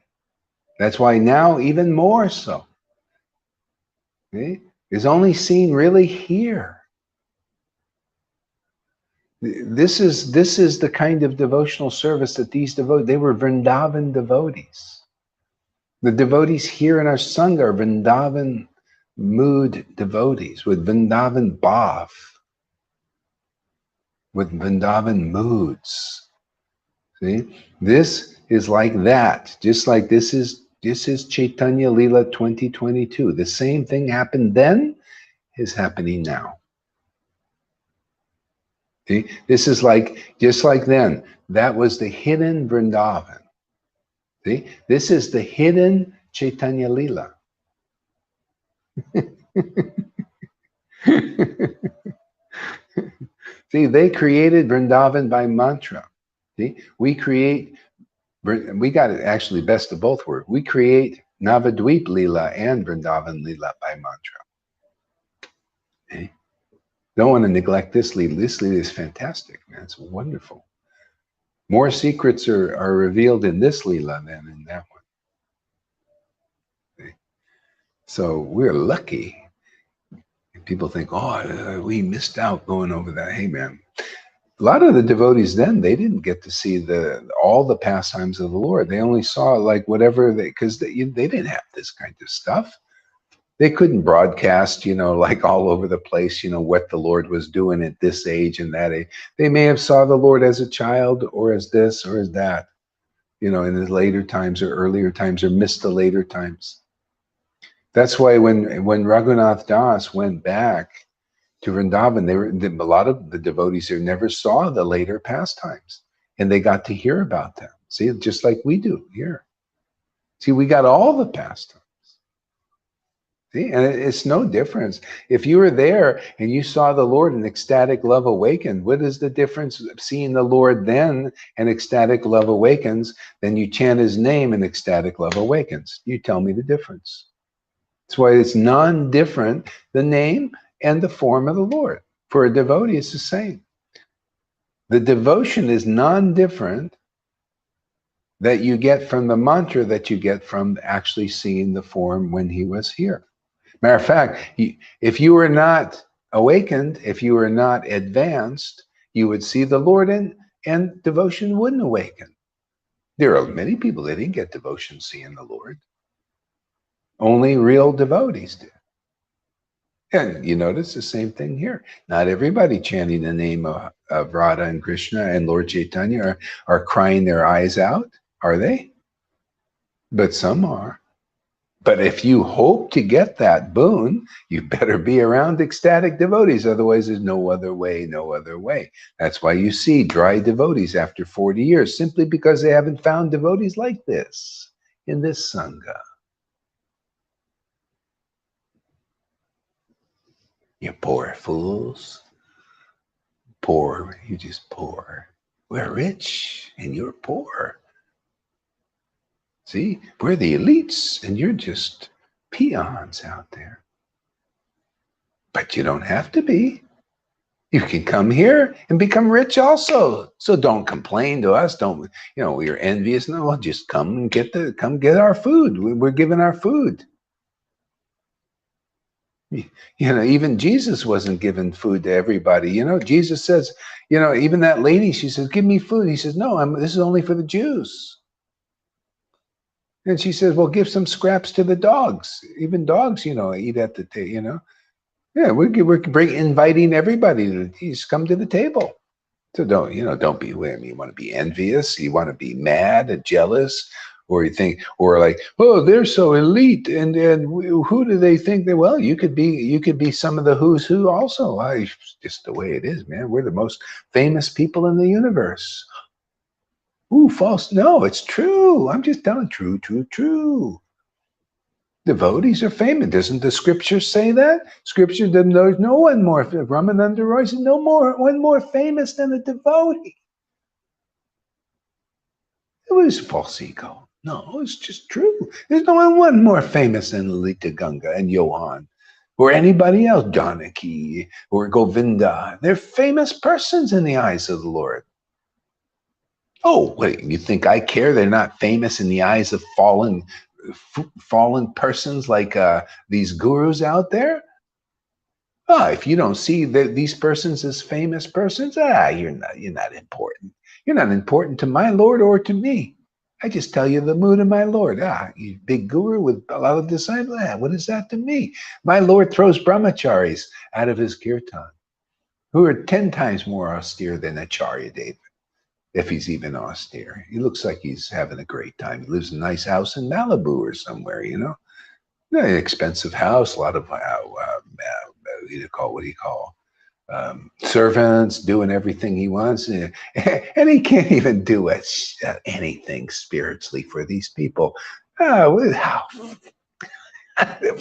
That's why now even more so. Okay? Is only seen really here. This is the kind of devotional service that these devotees, they were Vrindavan devotees. The devotees here in our Sangha are Vrindavan mood devotees with Vrindavan bhav, with Vrindavan moods. See? This is like that, just like this is Caitanya Leela 2022. The same thing happened then is happening now. See? This is just like then. That was the hidden Vrindavan. See? This is the hidden Caitanya Leela. See, they created Vrindavan by mantra. See? We got it actually best of both worlds. We create Navadvip Leela and Vrindavan Leela by mantra. Okay? Don't want to neglect this Leela. This Leela is fantastic, man. It's wonderful. More secrets are revealed in this Leela than in that one. Okay? So we're lucky. People think, oh, we missed out going over that. Hey, man. A lot of the devotees then, they didn't get to see all the pastimes of the Lord. They only saw whatever because they didn't have this kind of stuff. They couldn't broadcast, all over the place, what the Lord was doing at this age and that age. They may have saw the Lord as a child or as this or as that, in his later times or earlier times or missed the later times. That's why when Raghunath Das went back to Vrindavan, a lot of the devotees there never saw the later pastimes, and they got to hear about them. See, just like we do here. See, we got all the pastimes. See, and it's no difference. If you were there and you saw the Lord in ecstatic love awakened, what is the difference of seeing the Lord then and ecstatic love awakens? Then you chant his name and ecstatic love awakens. You tell me the difference. That's why it's non-different, the name and the form of the Lord. For a devotee, it's the same. The devotion is non-different that you get from the mantra that you get from actually seeing the form when he was here. Matter of fact, if you were not awakened, if you were not advanced, you would see the Lord and devotion wouldn't awaken. There are many people that didn't get devotion seeing the Lord. Only real devotees did. And you notice the same thing here. Not everybody chanting the name of Radha and Krishna and Lord Caitanya are crying their eyes out, are they? But some are. But if you hope to get that boon, you better be around ecstatic devotees. Otherwise, there's no other way, no other way. That's why you see dry devotees after 40 years, simply because they haven't found devotees like this in this Sangha. You poor fools. Poor, you just poor. We're rich and you're poor. See, we're the elites and you're just peons out there. But you don't have to be. You can come here and become rich also. So don't complain to us. Don't, we're envious. No, well, just come and get our food. We're giving our food. Even Jesus wasn't giving food to everybody. Jesus says, even that lady, she says, give me food. He says, no, this is only for the Jews. And she says, well, give some scraps to the dogs. Even dogs, eat at the table, Yeah, we're inviting everybody to just come to the table. So don't be weird. You want to be envious. You want to be mad and jealous, or you think, or like, oh, they're so elite, and who do they think they? Well, you could be some of the who's who also. Just the way it is, man. We're the most famous people in the universe. Ooh, false. No, it's true. I'm just telling true. Devotees are famous. Doesn't the scripture say that? Scripture, there's no one more. Ramananda Roy said, one more famous than a devotee. It was false ego. No, it's just true. There's no one more famous than Lalita Ganga and Johan or anybody else, Janaki or Govinda. They're famous persons in the eyes of the Lord. Oh, wait, you think I care? They're not famous in the eyes of fallen persons like these gurus out there? If you don't see these persons as famous persons, you're not important. You're not important to my Lord or to me. I just tell you the mood of my Lord. You big guru with a lot of disciples. What is that to me? My Lord throws brahmacharis out of his kirtan, who are 10 times more austere than Acharya Deva, if he's even austere. He looks like he's having a great time. He lives in a nice house in Malibu or somewhere, An expensive house, a lot of servants doing everything he wants, and he can't even do anything spiritually for these people.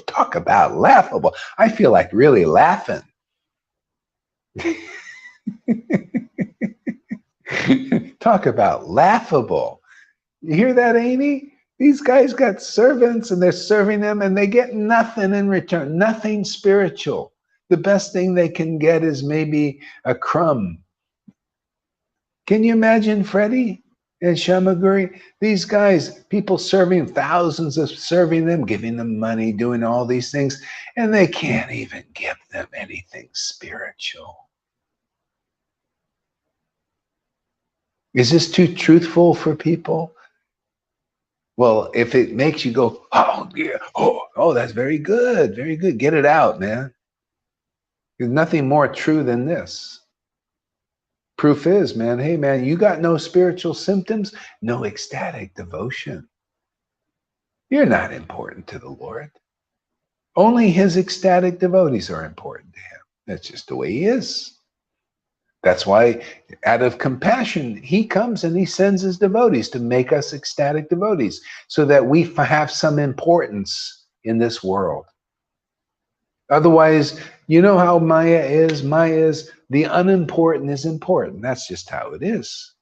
Talk about laughable. I feel like really laughing. Talk about laughable. You hear that, Amy? These guys got servants and they're serving them and they get nothing in return, nothing spiritual. The best thing they can get is maybe a crumb. Can you imagine Freddie and Shamaguri? These guys, people serving, thousands of serving them, giving them money, doing all these things, and they can't even give them anything spiritual. Is this too truthful for people? Well, if it makes you go, oh, yeah, oh, that's very good, very good. Get it out, man. There's nothing more true than this. Proof is, man, hey, man, you got no spiritual symptoms, no ecstatic devotion. You're not important to the Lord. Only his ecstatic devotees are important to him. That's just the way he is. That's why, out of compassion, he comes and he sends his devotees to make us ecstatic devotees so that we have some importance in this world. Otherwise, you know how Maya is? Maya is the unimportant is important. That's just how it is.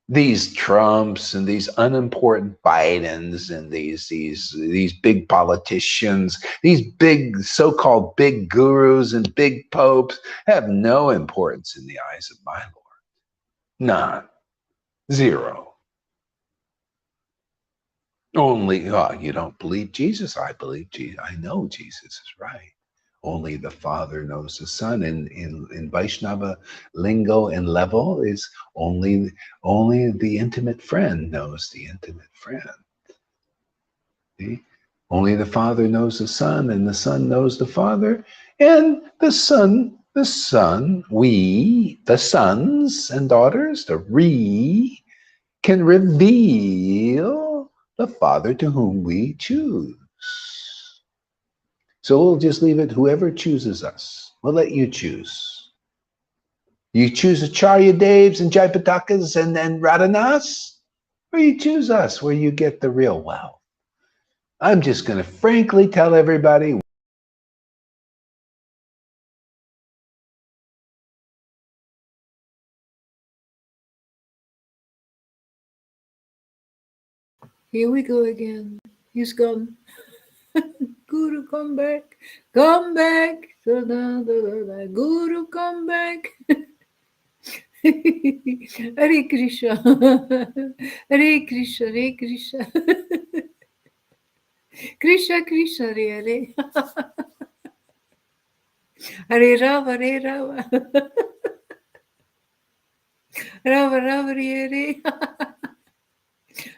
These Trumps and these unimportant Bidens and these big politicians, these big so-called big gurus and big popes have no importance in the eyes of my Lord. None. Zero. Only, you don't believe Jesus? I believe Jesus. I know Jesus is right. Only the Father knows the Son. In Vaishnava lingo and level is only the intimate friend knows the intimate friend. See? Only the Father knows the Son, and the Son knows the Father, and the Son, we, the sons and daughters, can reveal the Father to whom we choose. So we'll just leave it, whoever chooses us. We'll let you choose. You choose Acharya Devs and Jayapatakas and Radhanas, or you choose us where you get the real wealth. I'm just going to frankly tell everybody. Here we go again. He's gone. Guru, come back. Come back. Guru, come back. Hare Krishna. Hare Krishna. Hare Krishna. Krishna Krishna Hare Hare. Hare Rama. Hare Rama. Rama Rama Hare Hare.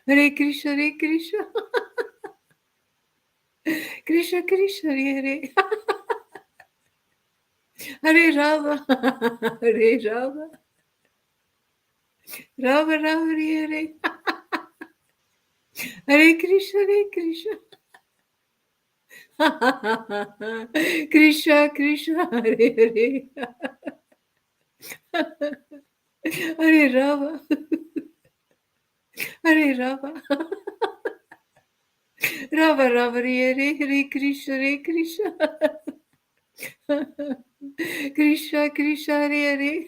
Hare Krishna. Hare Krishna. Krishna Krishna Hare Hare. Hare Rama. Hare Rama. Rama Rama Hare Hare. Hare Krishna. Hare Krishna. Krishna Krishna Hare Hare. Hare Rama. Hare Rama. Rama Rama Hare Hare. Hare Krishna. Hare Krishna. Krishna Krishna Hare Hare.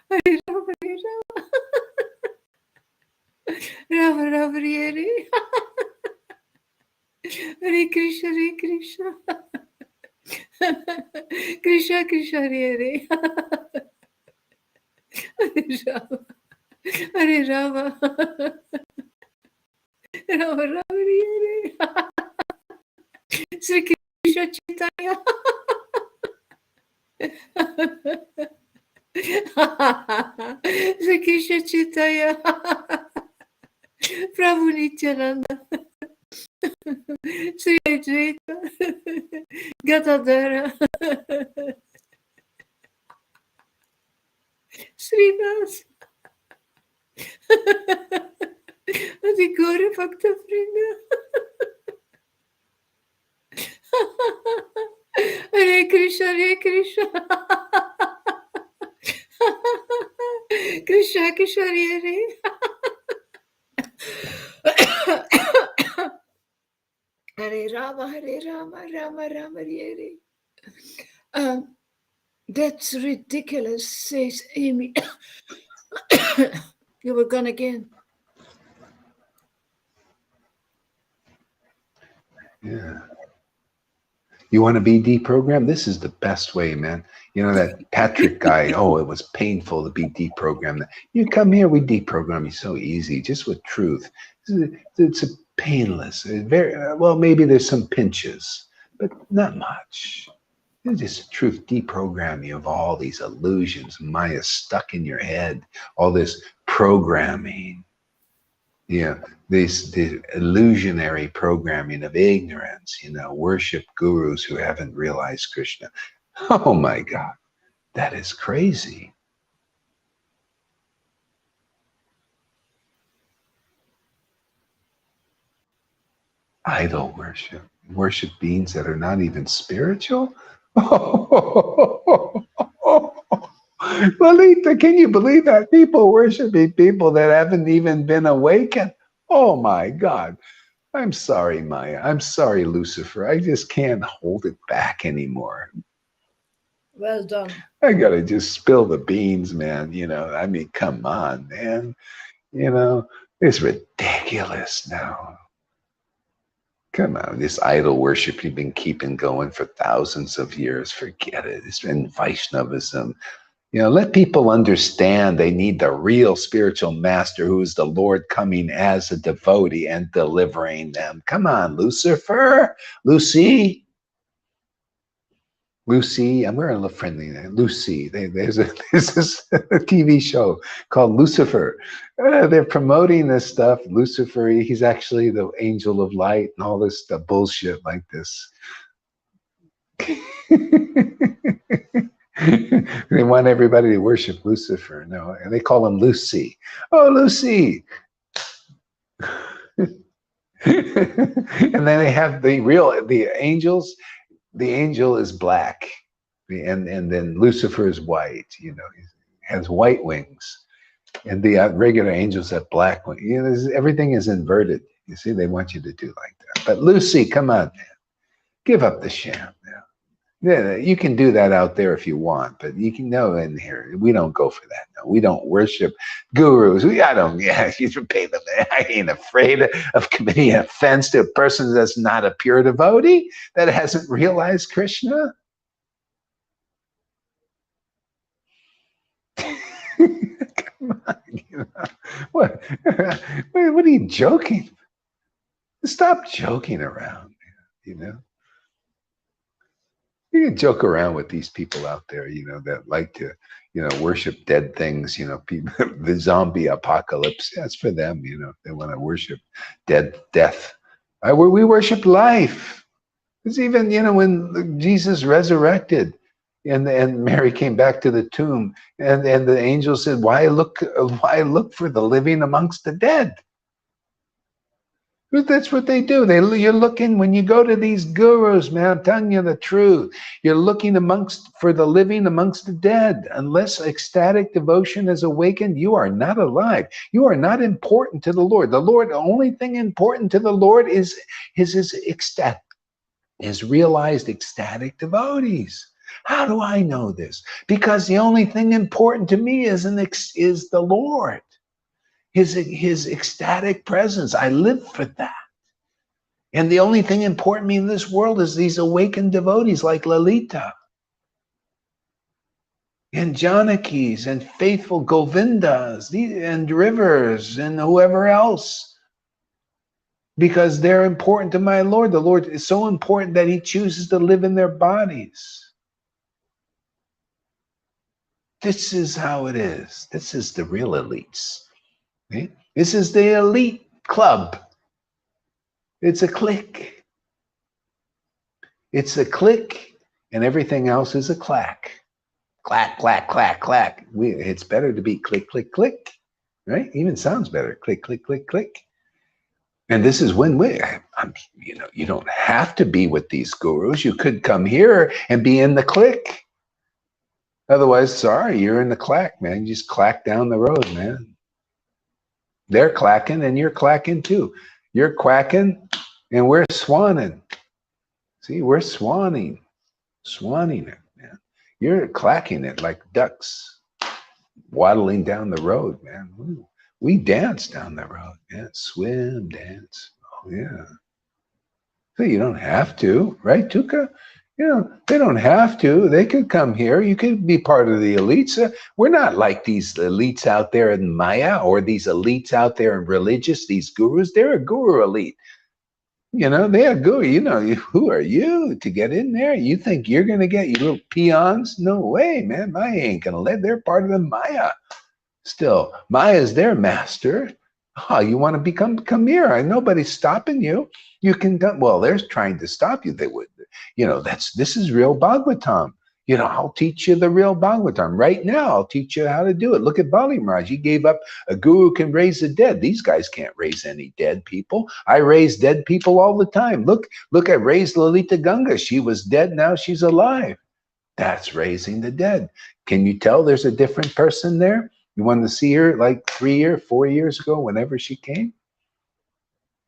Hare Rama. Hare Rama. Rama Rama Hare Hare. Hare Krishna. Hare Krishna. Krishna Krishna Hare Hare. Hare Rama. Hare Rama. Rama Rama Hare Hare. Sri Krishna Chaitanya. Sri Krishna Chaitanya. Prabhu Nityananda. Sri Advaita. Gatadhara. Srivas. Adi Gaura Bhakta Vrinda. Hare Krishna. Hare Krishna. Krishna Krishna Hare Hare. Hare Rama. Hare Rama. Rama Rama Hare Hare. That's ridiculous, says Amy. You were gone again. Yeah. You want to be deprogrammed? This is the best way, man. You know that Patrick guy, oh, it was painful to be deprogrammed. You come here, we deprogram you so easy, just with truth. It's a painless, very well, maybe there's some pinches, but not much. It's just truth deprogram you of all these illusions, Maya stuck in your head, all this programming. Yeah, the illusionary programming of ignorance, worship gurus who haven't realized Krishna. Oh my God, that is crazy. Idol worship beings that are not even spiritual. Lalita, can you believe that? People worshiping people that haven't even been awakened. Oh my God. I'm sorry, Maya. I'm sorry, Lucifer. I just can't hold it back anymore. Well done. I gotta just spill the beans, man. I mean, come on, man. It's ridiculous now. Come on, this idol worship you've been keeping going for thousands of years. Forget it. It's been Vaishnavism. Let people understand they need the real spiritual master who is the Lord coming as a devotee and delivering them. Come on, Lucifer, Lucy, I'm wearing a little friendly name. Lucy, there's this TV show called Lucifer. They're promoting this stuff. Lucifer, he's actually the angel of light and all this stuff, bullshit like this. They want everybody to worship Lucifer. No, and they call him Lucy. Oh, Lucy. And then they have the angels. The angel is black, and then Lucifer is white. You know, he has white wings, and the regular angels have black wings. You know, everything is inverted. You see, they want you to do like that. But Lucy, come on, man, give up the sham. Yeah, you can do that out there if you want, but you can know in here we don't go for that. No, we don't worship gurus. Yeah, you should pay them. I ain't afraid of committing an offense to a person that's not a pure devotee, that hasn't realized Krishna. Come on, you know. What? What are you joking? Stop joking around, you know. You can joke around with these people out there, you know, that like to, you know, worship dead things, you know, people, the zombie apocalypse. That's for them, you know, they want to worship death. We worship life. It's even, you know, when Jesus resurrected and Mary came back to the tomb and the angel said, why look for the living amongst the dead? That's what they do. You're looking, when you go to these gurus, man, I'm telling you the truth. You're looking for the living amongst the dead. Unless ecstatic devotion is awakened, you are not alive. You are not important to the Lord. The only thing important to the Lord is his realized ecstatic devotees. How do I know this? Because the only thing important to me is the Lord. His ecstatic presence. I live for that. And the only thing important to me in this world is these awakened devotees like Lalita and Janakis and faithful Govindas and Rivers and whoever else. Because they're important to my Lord. The Lord is so important that he chooses to live in their bodies. This is how it is. This is the real elites. Okay? This is the elite club. It's a clique. It's a clique, and everything else is a clack. Clack, clack, clack, clack. It's better to be click, click, click, right? Even sounds better. Click, click, click, click. And this is win-win. You know, you don't have to be with these gurus. You could come here and be in the clique. Otherwise, sorry, you're in the clack, man. You just clack down the road, man. They're clacking and you're clacking too. You're quacking and we're swanning. See, we're swanning it, man. You're clacking it like ducks waddling down the road, man. Ooh, we dance down the road, man. Swim, dance. Oh, yeah. So you don't have to, right, Tuka? You know, they don't have to. They could come here. You could be part of the elites. We're not like these elites out there in Maya or these elites out there in religious, these gurus. They're a guru elite. You know, they're a guru. You know, who are you to get in there? You think you're going to get, you little peons? No way, man. Maya ain't going to let. They're part of the Maya. Still, Maya's their master. Oh, you want to come here. Nobody's stopping you. You can come. Well, they're trying to stop you. They would, you know, this is real Bhagavatam. You know, I'll teach you the real Bhagavatam. Right now, I'll teach you how to do it. Look at Bali Maharaj. He gave up. A guru can raise the dead. These guys can't raise any dead people. I raise dead people all the time. Look, I raised Lalita Ganga. She was dead. Now she's alive. That's raising the dead. Can you tell there's a different person there? You wanted to see her like 4 years ago, whenever she came?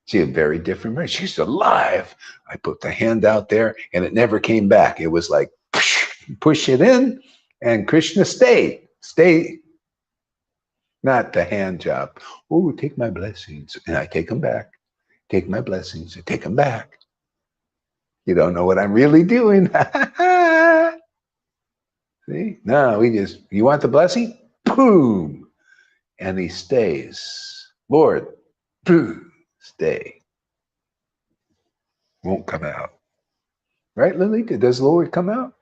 She had very different. She's alive. I put the hand out there and it never came back. It was like, push it in and Krishna stay. Not the hand job. Oh, take my blessings. And I take them back. Take my blessings. I take them back. You don't know what I'm really doing. See? No, you want the blessing? Boom. And he stays. Lord, boom, stay. Won't come out. Right, Lalita? Does the Lord come out?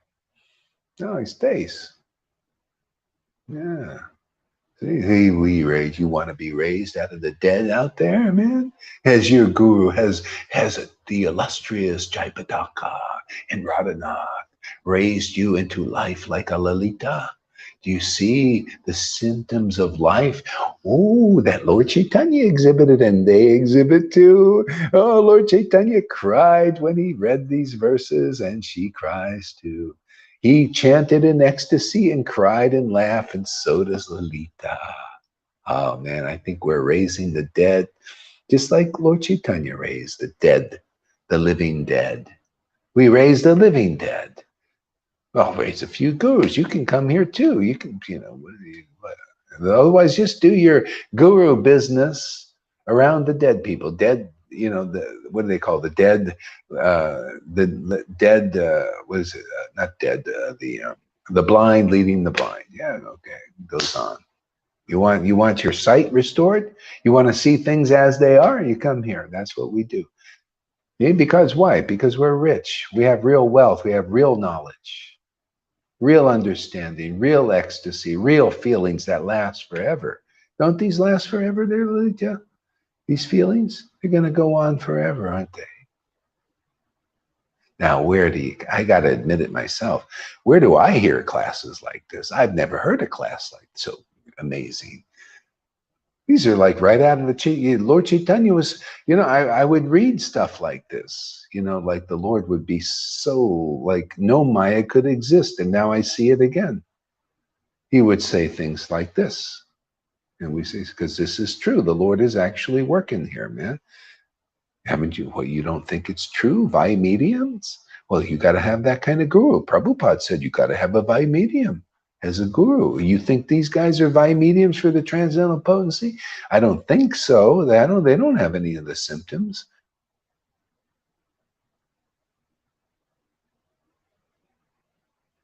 No, he stays. Yeah. See, we raise. You want to be raised out of the dead out there, man? As your guru has the illustrious Jayapataka and Radhanath raised you into life like a Lalita? Do you see the symptoms of life? Oh, that Lord Caitanya exhibited, and they exhibit too. Oh, Lord Caitanya cried when he read these verses, and she cries too. He chanted in ecstasy and cried and laughed, and so does Lalita. Oh man, I think we're raising the dead, just like Lord Caitanya raised the dead, the living dead. We raise the living dead. Well, raise a few gurus. You can come here too. You can, otherwise just do your guru business around the dead people. Dead, what do they call the dead? The dead, what is it? Not dead, the blind leading the blind. Yeah, okay, goes on. You want your sight restored? You want to see things as they are? You come here. That's what we do. Yeah, because why? Because we're rich. We have real wealth. We have real knowledge, real understanding, real ecstasy, real feelings that last forever. Don't these last forever there, Lilita? These feelings? They're going to go on forever, aren't they? Now, I got to admit it myself, where do I hear classes like this? I've never heard a class like so amazing. These are like right out of the Lord Caitanya was, I would read stuff like this, like the Lord would be so like no Maya could exist. And now I see it again. He would say things like this. And we say, because this is true. The Lord is actually working here, man. Haven't you? Well, you don't think it's true? Vai mediums? Well, you got to have that kind of guru. Prabhupada said you got to have a Vai medium as a guru. You think these guys are Vai mediums for the transcendental potency? I don't think so. They don't have any of the symptoms.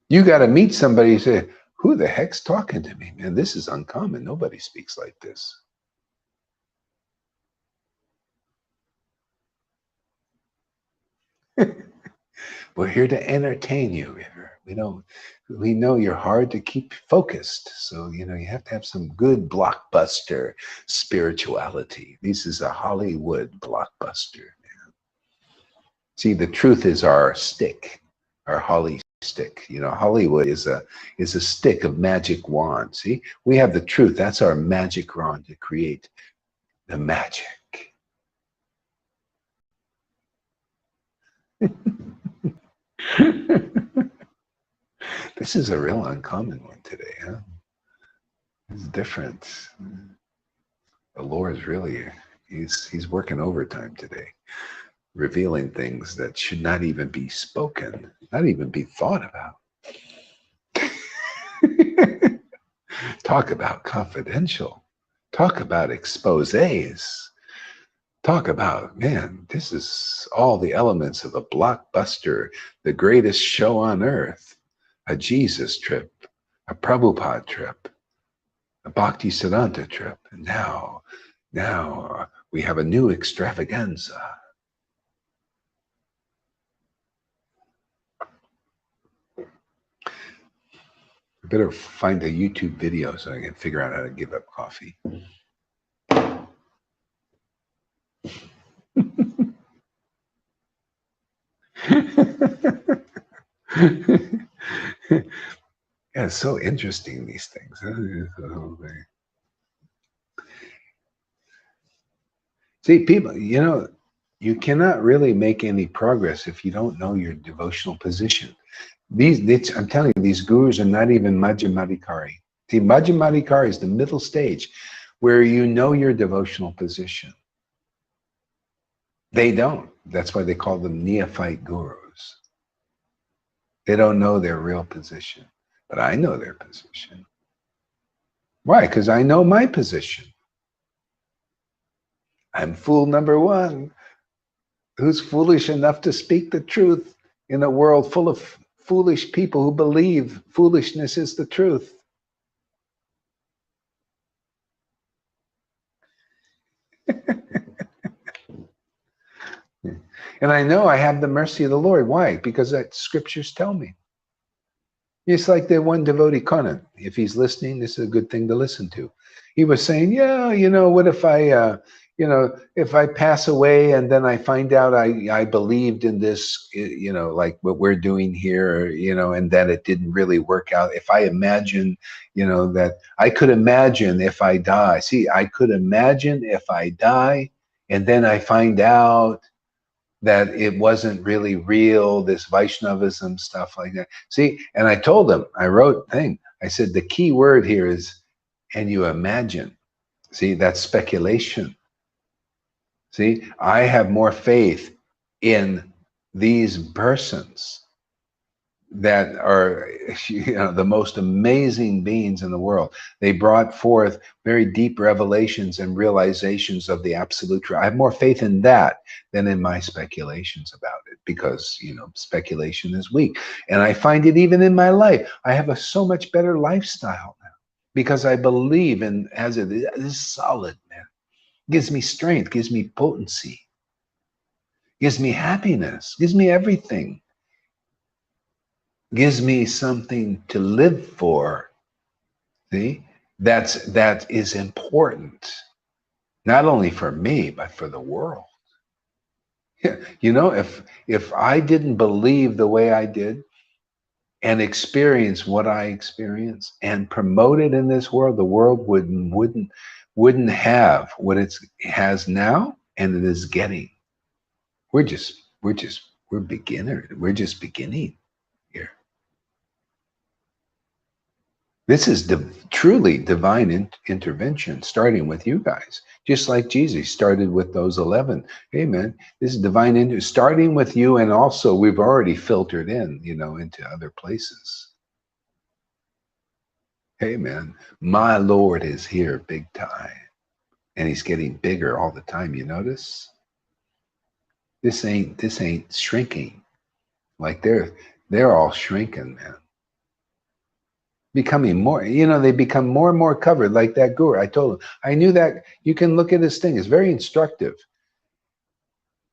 You got to meet somebody and say, who the heck's talking to me, man? This is uncommon. Nobody speaks like this. We're here to entertain you, River. We know you're hard to keep focused. So, you have to have some good blockbuster spirituality. This is a Hollywood blockbuster, man. See, the truth is our stick, our holly stick. Hollywood is a stick of magic wand. See, we have the truth. That's our magic wand to create the magic. This is a real uncommon one today, huh? It's different. The Lord is really, he's working overtime today, revealing things that should not even be spoken, not even be thought about. Talk about confidential. Talk about exposés. Talk about, man, this is all the elements of a blockbuster, the greatest show on earth, a Jesus trip, a Prabhupada trip, a Bhakti Siddhanta trip. And now we have a new extravaganza. I better find a YouTube video so I can figure out how to give up coffee. Yeah, it's so interesting, these things. See, people, you cannot really make any progress if you don't know your devotional position. I'm telling you, these gurus are not even Majjhimadikari. See, Majjhimadikari is the middle stage where you know your devotional position. They don't. That's why they call them neophyte gurus. They don't know their real position. But I know their position. Why? Because I know my position. I'm fool number one. Who's foolish enough to speak the truth in a world full of foolish people who believe foolishness is the truth? And I know I have the mercy of the Lord. Why? Because that scriptures tell me. It's like the one devotee, Conan. If he's listening, this is a good thing to listen to. He was saying, yeah, what if I, you know, if I pass away and then I find out I believed in this, you know, like what we're doing here, you know, and then it didn't really work out. If I imagine, you know, that I could imagine if I die, see, I could imagine if I die and then I find out that it wasn't really real, this Vaishnavism stuff like that. See, and I told them, I wrote thing, I said, the key word here is, and you imagine. See, that's speculation. See, I have more faith in these persons that are, you know, the most amazing beings in the world. They brought forth very deep revelations and realizations of the absolute truth. I have more faith in that than in my speculations about it, because, you know, speculation is weak. And I find it even in my life. I have a so much better lifestyle now because I believe in, as it is solid, man. Gives me strength, gives me potency, gives me happiness, gives me everything, gives me something to live for. See, that is important, not only for me but for the world. Yeah, you know, if I didn't believe the way I did and experience what I experienced and promote it in this world, the world wouldn't have what it has now and it is getting. We're beginners. We're just beginning here. This is truly divine intervention, starting with you guys, just like Jesus started with those 11. Hey, man, this is divine starting with you, and also we've already filtered in, you know, into other places. Hey, man, my Lord is here big time, and he's getting bigger all the time. You notice? This ain't shrinking. Like they're all shrinking, man. Becoming more, you know, they become more and more covered, like that guru. I told him, I knew that. You can look at his thing. It's very instructive.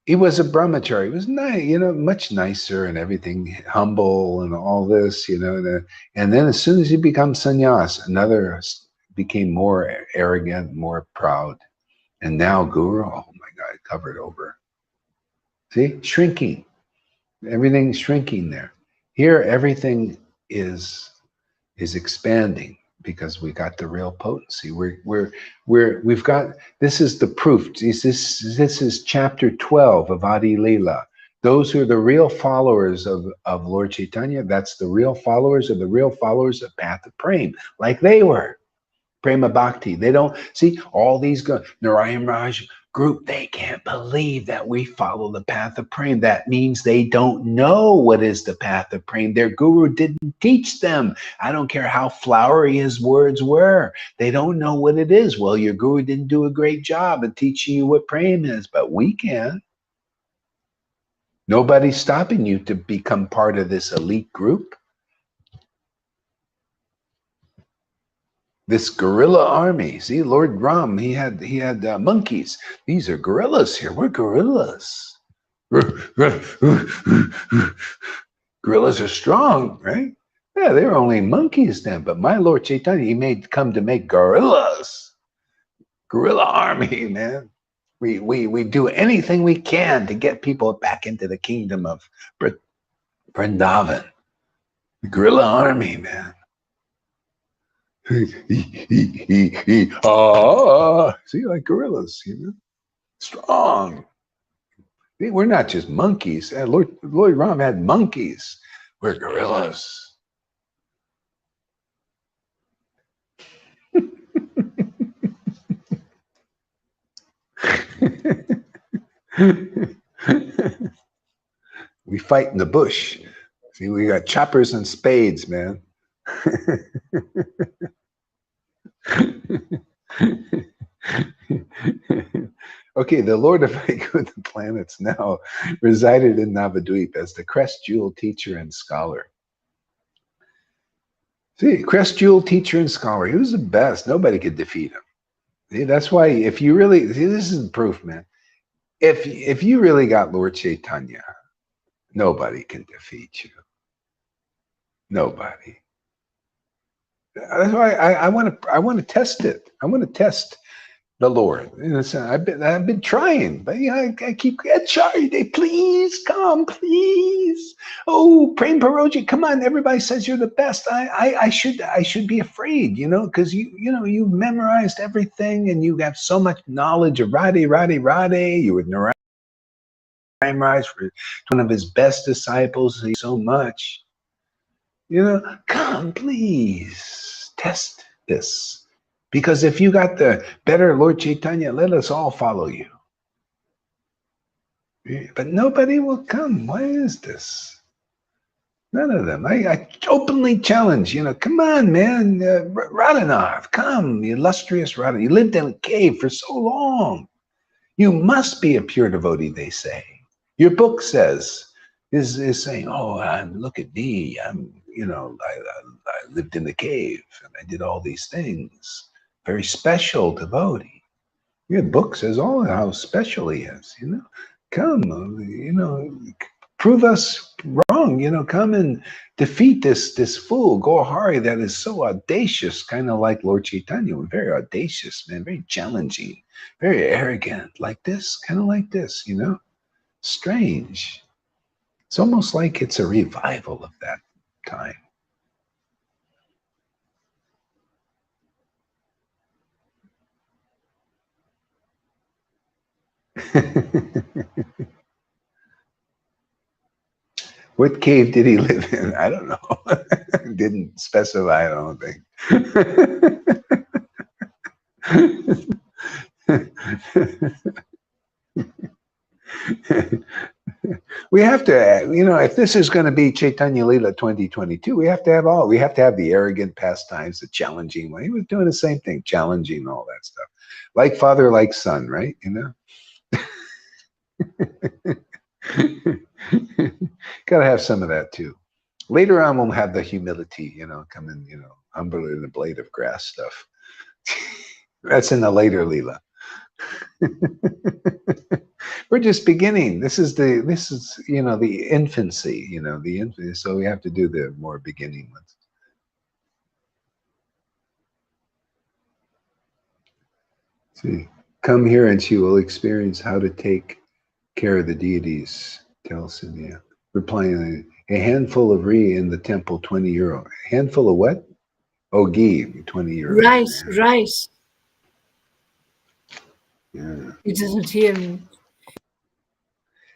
He was a brahmachari. He was nice, you know, much nicer and everything, humble and all this, you know. And then as soon as he becomes sannyas, another became more arrogant, more proud. And now guru, oh my God, covered over. See, shrinking. Everything's shrinking there. Here, everything is expanding because we got the real potency. We've got, this is the proof. This is chapter 12 of Adi Leela. Those who are the real followers of Lord Caitanya, that's the real followers of the real followers of Path of Prem, like they were. Prema Bhakti. They don't see all these Narayan Raj group. They can't believe that we follow the path of Prem. That means they don't know what is the path of Prem. Their guru didn't teach them. I don't care how flowery his words were. They don't know what it is. Well, your guru didn't do a great job of teaching you what Prem is, but we can. Nobody's stopping you to become part of this elite group. This guerrilla army. See, Lord Ram, he had monkeys. These are gorillas here. We're gorillas. Gorillas are strong, right? Yeah, they were only monkeys then. But my Lord Caitanya, he come to make gorillas. Guerrilla army, man. We do anything we can to get people back into the kingdom of Vrindavan. Guerrilla army, man. See, like gorillas, you know, strong. We're not just monkeys. Lord Ram had monkeys. We're gorillas. We fight in the bush. See, we got choppers and spades, man. Okay, the Lord of the planets now resided in Navadvip as the crest jewel teacher and scholar. See, crest jewel teacher and scholar. He was the best. Nobody could defeat him. See, that's why if you really, see, this is proof, man. If you really got Lord Caitanya, nobody can defeat you. Nobody. That's why I want to test it. I want to test the Lord. I've been trying, but I keep Charity, please come, please. Oh, Prem Paroji, come on! Everybody says you're the best. I should be afraid, because you've memorized everything and you have so much knowledge of Radhe. You would memorize for one of his best disciples. So much, Come, please, test this. Because if you got the better Lord Caitanya, let us all follow you. But nobody will come. Why is this? None of them. I openly challenge, come on, man. Radhanath, come, illustrious Radhanath. You lived in a cave for so long. You must be a pure devotee, they say. Your book says, is saying, oh, look at me. I lived in the cave and I did all these things. Very special devotee. Your book says all how special he is, Come, prove us wrong, come and defeat this fool, Gohari, that is so audacious, kind of like Lord Caitanya, very audacious, man, very challenging, very arrogant, like this, kind of like this, Strange. It's almost like it's a revival of that time. What cave did he live in? I don't know. Didn't specify, I don't think. We have to, if this is going to be Chaitanya Leela 2022, we have to have the arrogant pastimes, the challenging one. He was doing the same thing, challenging all that stuff. Like father, like son, right? Gotta have some of that too. Later on, we'll have the humility, come in, humble in the blade of grass stuff. That's in the later Leela. We're just beginning. This is the infancy, the infancy. So we have to do the more beginning ones. See, come here and she will experience how to take care of the deities. Tell Cynthia. Replying, a handful of re in the temple, €20. A handful of what? Oh, ghee, €20. Rice. Yeah. He doesn't hear me.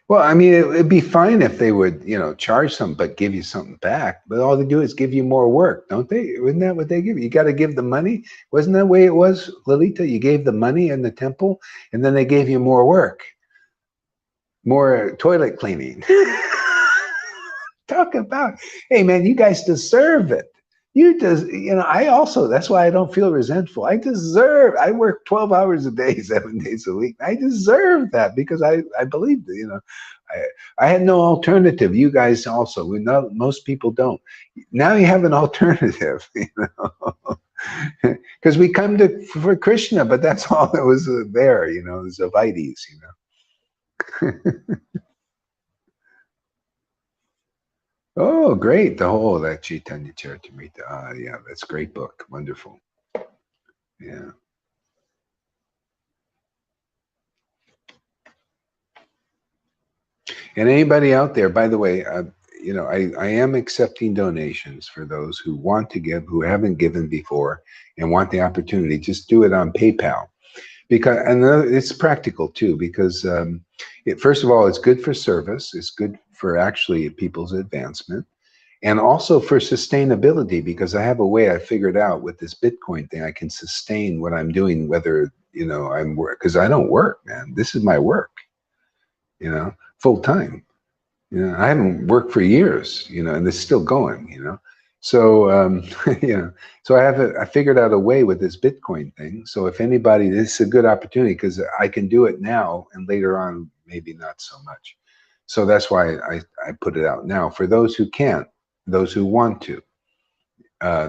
Well, I mean, it'd be fine if they would, charge something, but give you something back. But all they do is give you more work, don't they? Isn't that what they give you? You got to give the money. Wasn't that the way it was, Lalita? You gave the money in the temple, and then they gave you more work, more toilet cleaning. Talk about, hey, man, you guys deserve it. I also, that's why I don't feel resentful. I work 12 hours a day, 7 days a week. I deserve that because I believed it, I had no alternative. You guys also, most people don't. Now you have an alternative, because we come for Krishna, but that's all that was there, the Zavaitis, Oh, great. That Chaitanya Charitamrita. Yeah, that's a great book. Wonderful. Yeah. And anybody out there, by the way, I am accepting donations for those who want to give, who haven't given before and want the opportunity. Just do it on PayPal. And it's practical too, because first of all, it's good for service. It's good for actually people's advancement, and also for sustainability, because I have a way I figured out with this Bitcoin thing. I can sustain what I'm doing, whether I'm work, because I don't work, man. This is my work, full time. I haven't worked for years, and it's still going, So, so I figured out a way with this Bitcoin thing. So if anybody, this is a good opportunity because I can do it now and later on, maybe not so much. So that's why I put it out now for those who can't, those who want to.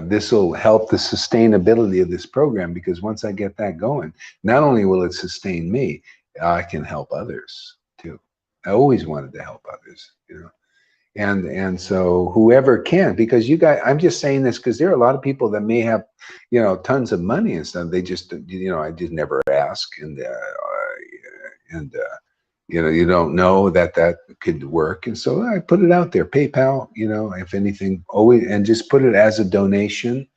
This will help the sustainability of this program, because once I get that going, not only will it sustain me, I can help others too. I always wanted to help others, And so whoever can, because you guys, I'm just saying this because there are a lot of people that may have, you know, tons of money and stuff. They just, you know, I just never ask, and you know, you don't know that that could work, and so I put it out there. PayPal, you know, if anything, always, and just put it as a donation,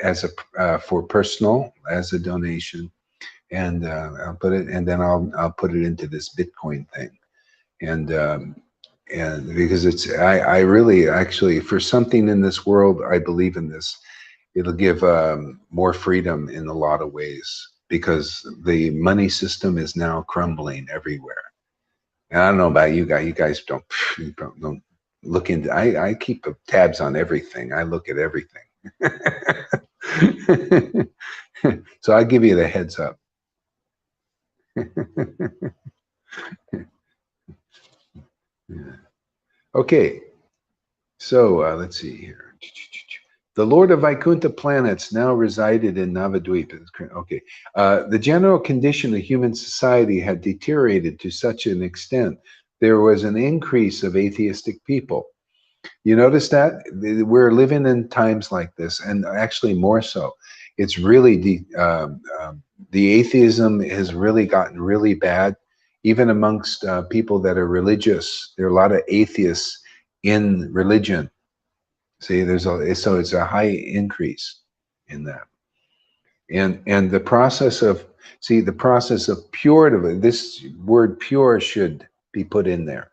as a for personal, as a donation, and I'll put it, and then I'll put it into this Bitcoin thing, and because it's I really actually, for something in this world, I believe in this. It'll give more freedom in a lot of ways, because the money system is now crumbling everywhere. And I don't know about you guys. You guys don't look into. I keep tabs on everything. I look at everything. So I give you the heads up. Okay, so let's see here. The Lord of Vaikuntha planets now resided in Navadvipa. Okay, the general condition of human society had deteriorated to such an extent there was an increase of atheistic people. You notice that we're living in times like this, and actually more so. It's really the atheism has really gotten really bad, even amongst people that are religious. There are a lot of atheists in religion. See, so it's a high increase in that, and the process of pure. This word pure should be put in there,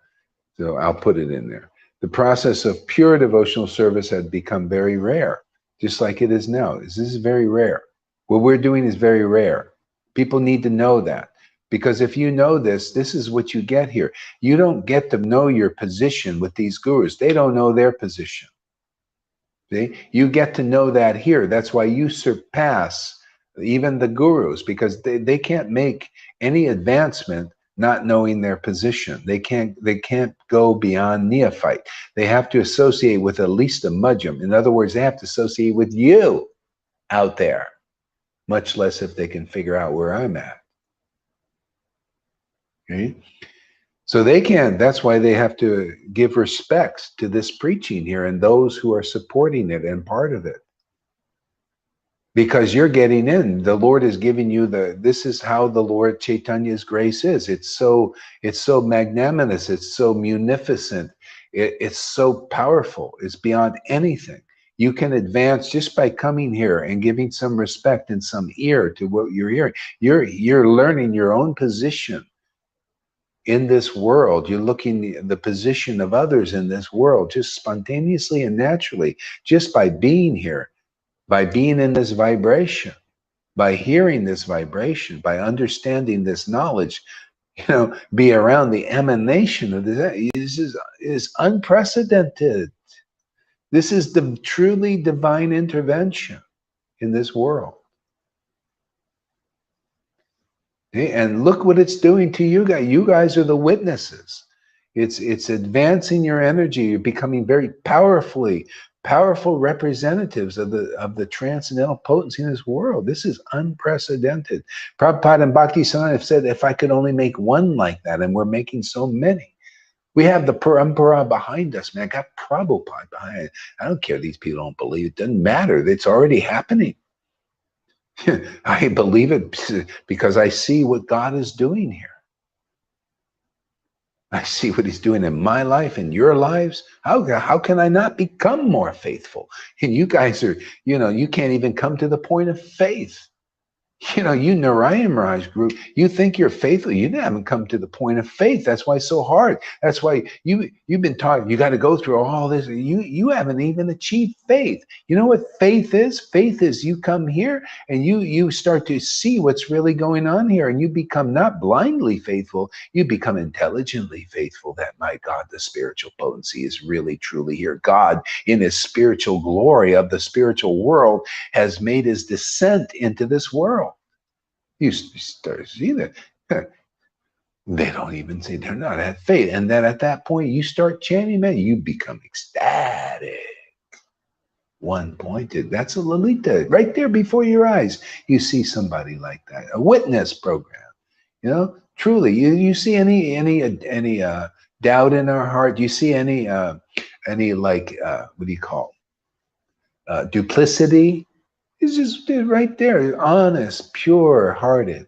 so I'll put it in there. The process of pure devotional service had become very rare, just like it is now. This is very rare. What we're doing is very rare. People need to know that, because if you know this, this is what you get here. You don't get to know your position with these gurus. They don't know their position. See? You get to know that here. That's why you surpass even the gurus, because they can't make any advancement not knowing their position. They can't go beyond neophyte. They have to associate with at least a mudjam. In other words, they have to associate with you out there, much less if they can figure out where I'm at. Okay? So they can, that's why they have to give respects to this preaching here and those who are supporting it and part of it. Because you're getting in. The Lord is giving you this is how the Lord Chaitanya's grace is. It's so magnanimous, it's so munificent, it's so powerful, it's beyond anything. You can advance just by coming here and giving some respect and some ear to what you're hearing. You're learning your own position in this world. You're looking at the position of others in this world just spontaneously and naturally, just by being here, by being in this vibration, by hearing this vibration, by understanding this knowledge, you know, be around the emanation of this is unprecedented. This is the truly divine intervention in this world. Okay? And look what it's doing to you guys. You guys are the witnesses. It's advancing your energy. You're becoming very powerful representatives of the transcendental potency in this world. This is unprecedented. Prabhupada and Bhakti-Siddhanta have said, if I could only make one like that, and we're making so many. We have the parampara behind us, man. I got Prabhupada behind it. I don't care these people don't believe it. Doesn't matter. It's already happening. I believe it because I see what God is doing here. I see what he's doing in my life, in your lives. How can I not become more faithful? And you guys are, you know, you can't even come to the point of faith. You know, you Narayan Raj group, you think you're faithful. You haven't come to the point of faith. That's why it's so hard. That's why you've been taught you got to go through all this. You haven't even achieved faith. You know what faith is? Faith is you come here and you start to see what's really going on here, and you become not blindly faithful. You become intelligently faithful that, my God, the spiritual potency is really truly here. God, in his spiritual glory of the spiritual world, has made his descent into this world. You start to see that they don't even say they're not at faith. And then at that point, you start chanting, man, you become ecstatic. One-pointed. That's a Lalita right there before your eyes. You see somebody like that, a witness program. You know, truly, you see any doubt in our heart? Do you see any like what do you call duplicity? It's just right there, honest, pure hearted,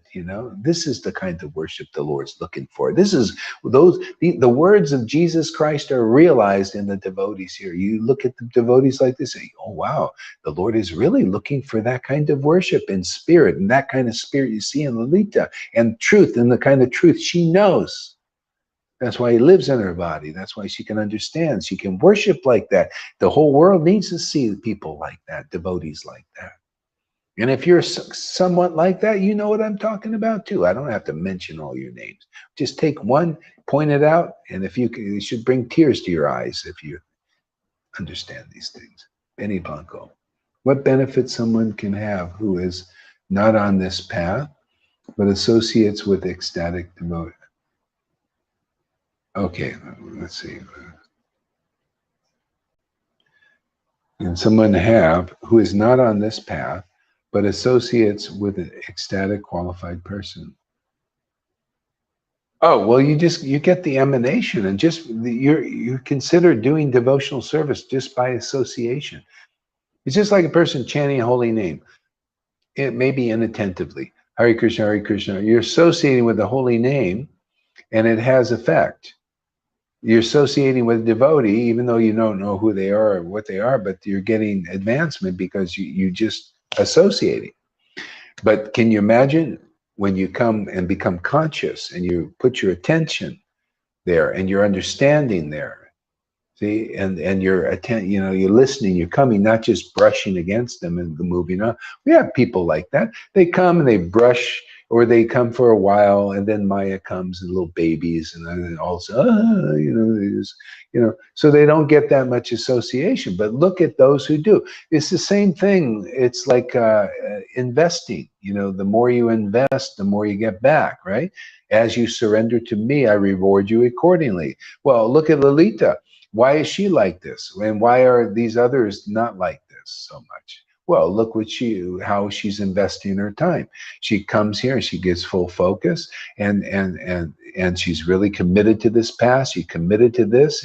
this is the kind of worship the Lord's looking for. This is the words of Jesus Christ are realized in the devotees here. You look at the devotees like this, say, oh wow, the Lord is really looking for that kind of worship in spirit, and that kind of spirit you see in Lalita, and truth, and the kind of truth she knows. That's why he lives in her body. That's why she can understand. She can worship like that. The whole world needs to see people like that, devotees like that. And if you're somewhat like that, you know what I'm talking about too. I don't have to mention all your names. Just take one, point it out, and if you should bring tears to your eyes if you understand these things. Benny Blanco. What benefit someone can have who is not on this path, but associates with ecstatic devotion. Okay, let's see. Can someone have who is not on this path, but associates with an ecstatic qualified person? Oh, well, you get the emanation, and you consider doing devotional service just by association. It's just like a person chanting a holy name. It may be inattentively. Hare Krishna, Hare Krishna. You're associating with the holy name, and it has effect. You're associating with a devotee, even though you don't know who they are or what they are, but you're getting advancement because you just associating. But can you imagine when you come and become conscious and you put your attention there and your understanding there, see, and you're you're listening, you're coming, not just brushing against them and moving on. We have people like that. They come and they brush, or they come for a while, and then Maya comes and little babies, and then also, so they don't get that much association. But look at those who do. It's the same thing. It's like investing. The more you invest, the more you get back, right? As you surrender to me, I reward you accordingly. Well, look at Lalita. Why is she like this? And why are these others not like this so much? Well, look how she's investing her time. She comes here and she gets full focus, and she's really committed to this path. She's committed to this.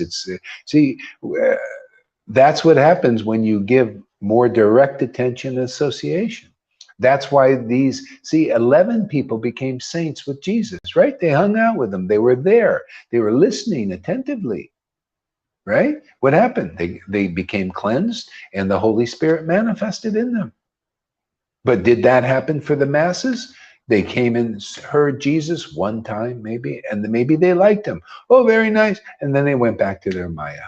That's what happens when you give more direct attention and association. That's why 11 people became saints with Jesus, right? They hung out with him. They were there. They were listening attentively. Right? What happened? They became cleansed, and the Holy Spirit manifested in them. But did that happen for the masses? They came and heard Jesus one time, maybe, and maybe they liked him. Oh, very nice. And then they went back to their Maya.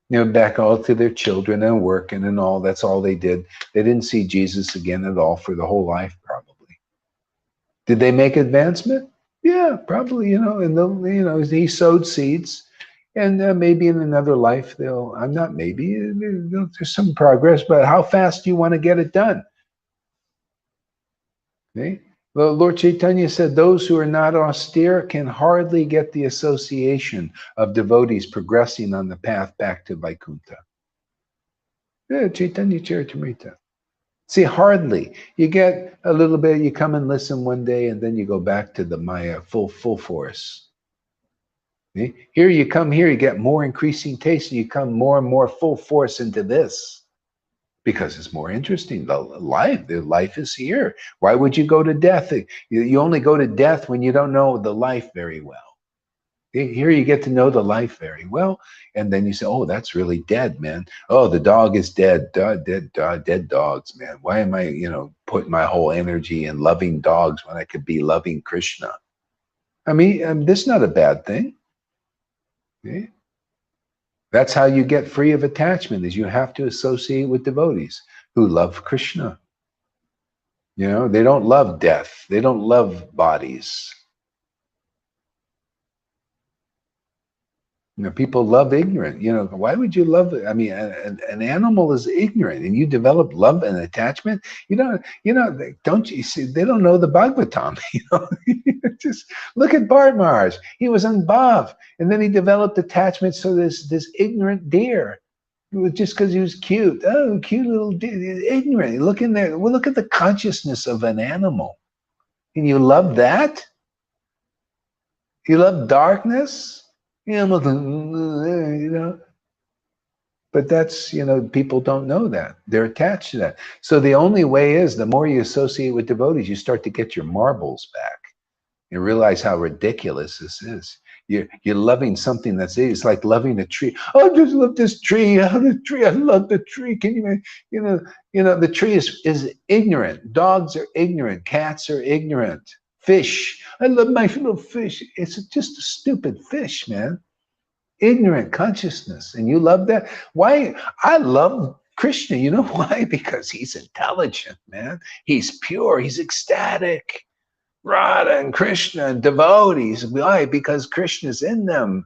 Back all to their children and working and all. That's all they did. They didn't see Jesus again at all for the whole life, probably. Did they make advancement? Yeah, probably, and he sowed seeds. And maybe in another life, there's some progress, but how fast do you want to get it done? Okay? Well, Lord Caitanya said, those who are not austere can hardly get the association of devotees progressing on the path back to Vaikuntha. Yeah, Chaitanya Charitamrita. See, hardly. You get a little bit, you come and listen one day, and then you go back to the Maya full force. Here you come here, you get more increasing taste, and you come more and more full force into this because it's more interesting. The life is here. Why would you go to death? You only go to death when you don't know the life very well. Here you get to know the life very well, and then you say, oh, that's really dead, man. Oh, the dog is dead. Dead dogs, man. Why am I, putting my whole energy in loving dogs when I could be loving Krishna? I mean, this is not a bad thing. Okay? That's how you get free of attachment, is you have to associate with devotees who love Krishna. They don't love death. They don't love bodies. People love ignorant. Why would you love it? I mean, an animal is ignorant, and you develop love and attachment. Don't you see? They don't know the Bhagavatam. Just look at Bhartmars. He was in Bhav, and then he developed attachment. So this ignorant deer, just because he was cute. Oh, cute little deer, ignorant. Look in there. Well, look at the consciousness of an animal, and you love that. You love darkness. You know, but that's, you know, people don't know that. They're attached to that. So the only way is the more you associate with devotees, you start to get your marbles back. You realize how ridiculous this is. You're loving something that's, it's like loving a tree. Oh, I just love this tree. Oh, the tree. I love the tree. Can you, you know, the tree is ignorant. Dogs are ignorant. Cats are ignorant. Fish. I love my little fish. It's just a stupid fish, man. Ignorant consciousness. And you love that. Why? I love Krishna. You know why? Because he's intelligent, man. He's pure. He's ecstatic. Radha and Krishna and devotees. Why? Because Krishna's in them.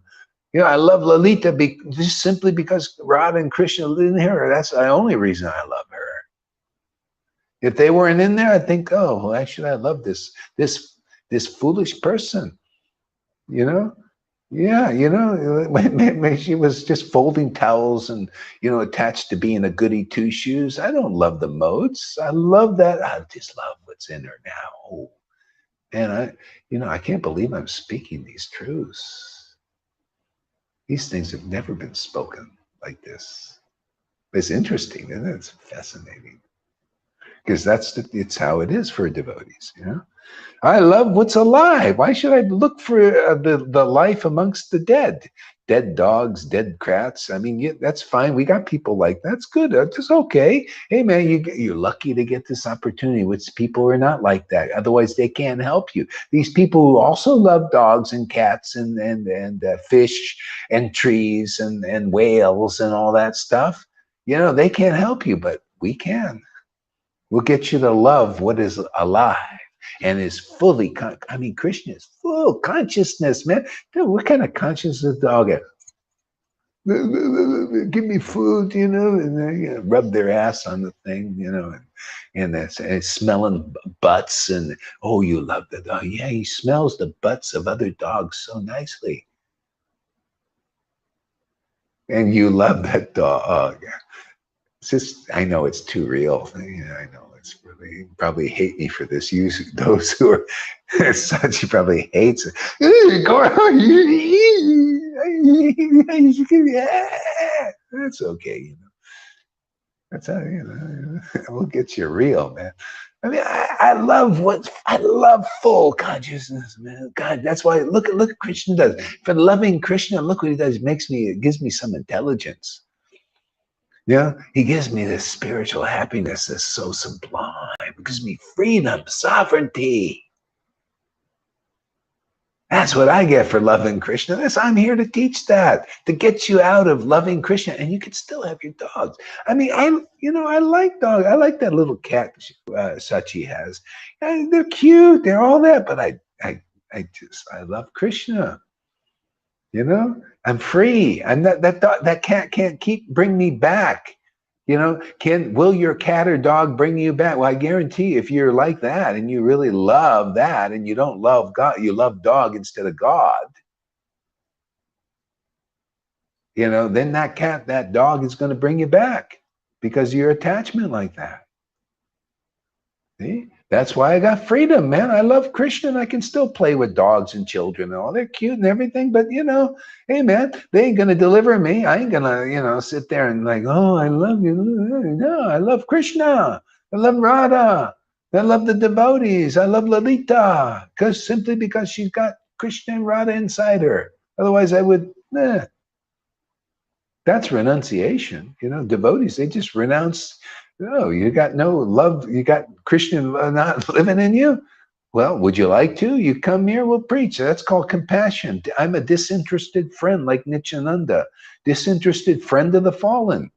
You know, I love Lalita just simply because Radha and Krishna live in her. That's the only reason I love her. If they weren't in there, I'd think, oh, well, actually, I love this foolish person. You know? Yeah, you know, when she was just folding towels and, you know, attached to being a goody two shoes. I don't love the modes. I love that. I just love what's in her now. Oh. And you know, I can't believe I'm speaking these truths. These things have never been spoken like this. It's interesting, isn't it? It's fascinating. Because it's how it is for devotees, you know? I love what's alive. Why should I look for the life amongst the dead? Dead dogs, dead cats. I mean, yeah, that's fine. We got people like that's good. That's okay. Hey, man, you're lucky to get this opportunity. With people who are not like that. Otherwise, they can't help you. These people who also love dogs and cats and fish and trees and whales and all that stuff. You know, they can't help you, but we can. We'll get you to love what is alive. And is fully, I mean, Krishna is full consciousness, man. Dude, what kind of consciousness does the dog have? Give me food, you know, and they, you know, rub their ass on the thing, you know, and that's smelling butts. And oh, you love the dog. Yeah, he smells the butts of other dogs so nicely. And you love that dog. It's just, I know it's too real. Yeah, I know it's really, you probably hate me for this. Those who are such, you probably hates it. That's okay, you know. That's how, you know, we'll get you real, man. I mean, I love full consciousness, man. God, that's why look what Krishna does. For loving Krishna, look what he does. It gives me some intelligence. Yeah, he gives me this spiritual happiness that's so sublime. It gives me freedom, sovereignty. That's what I get for loving Krishna. I'm here to teach that, to get you out of loving Krishna, and you can still have your dogs. I mean, I like dogs. I like that little cat Sachi has. They're cute. They're all that, but I love Krishna. You know, I'm free. I'm not that cat can't bring me back. You know, will your cat or dog bring you back? Well, I guarantee if you're like that and you really love that and you don't love God, you love dog instead of God, you know, then that dog is going to bring you back because of your attachment like that. See? That's why I got freedom, man. I love Krishna and I can still play with dogs and children and all. They're cute and everything, but you know, hey man, they ain't gonna deliver me. I ain't gonna, you know, sit there and like, oh, I love you. No, I love Krishna. I love Radha. I love the devotees. I love Lalita. Simply because she's got Krishna and Radha inside her. Otherwise I would, That's renunciation. You know, devotees, they just renounce. No, you got no love. You got Krishna not living in you. Well, would you like to? You come here, we'll preach. That's called compassion. I'm a disinterested friend like Nityananda, disinterested friend of the fallen.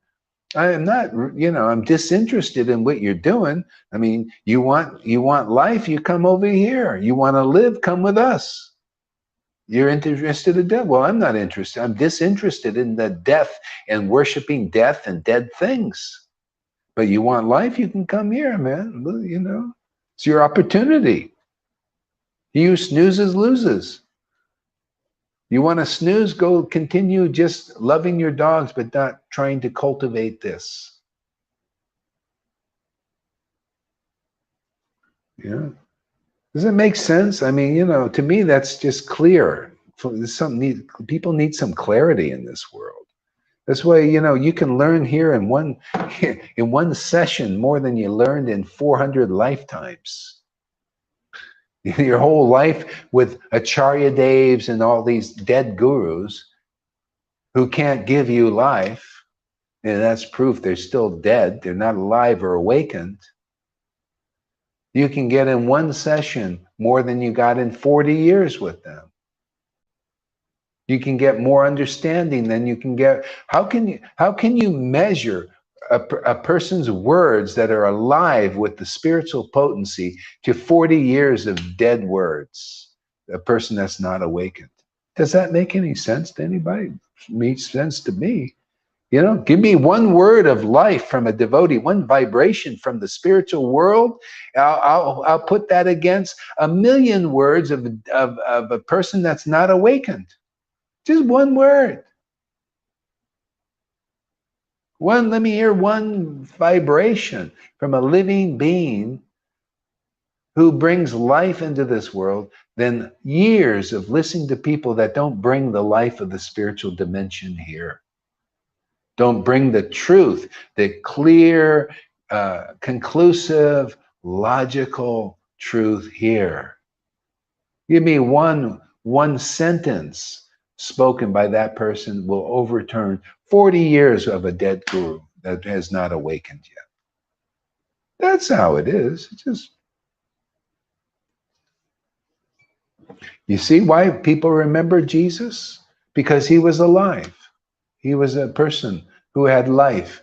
I am not, you know, I'm disinterested in what you're doing. I mean, you want life, you come over here. You want to live, come with us. You're interested in death? Well, I'm not interested. I'm disinterested in the death and worshiping death and dead things. But you want life? You can come here, man. You know, it's your opportunity. He who snoozes loses. You want to snooze? Go continue just loving your dogs, but not trying to cultivate this. Yeah. Does it make sense? I mean, you know, to me, that's just clear. People need some clarity in this world. This way, you can learn here in one session more than you learned in 400 lifetimes. Your whole life with Acharya Devs and all these dead gurus who can't give you life, and that's proof they're still dead. They're not alive or awakened. You can get in one session more than you got in 40 years with them. You can get more understanding than you can get. How can you measure a person's words that are alive with the spiritual potency to 40 years of dead words? A person that's not awakened. Does that make any sense to anybody? It makes sense to me. Give me one word of life from a devotee, one vibration from the spiritual world. I'll put that against 1,000,000 words of a person that's not awakened. Just one word. Let me hear one vibration from a living being who brings life into this world, than years of listening to people that don't bring the life of the spiritual dimension here. Don't bring the truth, the clear, conclusive, logical truth here. Give me one sentence spoken by that person will overturn 40 years of a dead guru that has not awakened yet. That's how it is. It's just, you see why people remember Jesus? Because he was alive. He was a person who had life.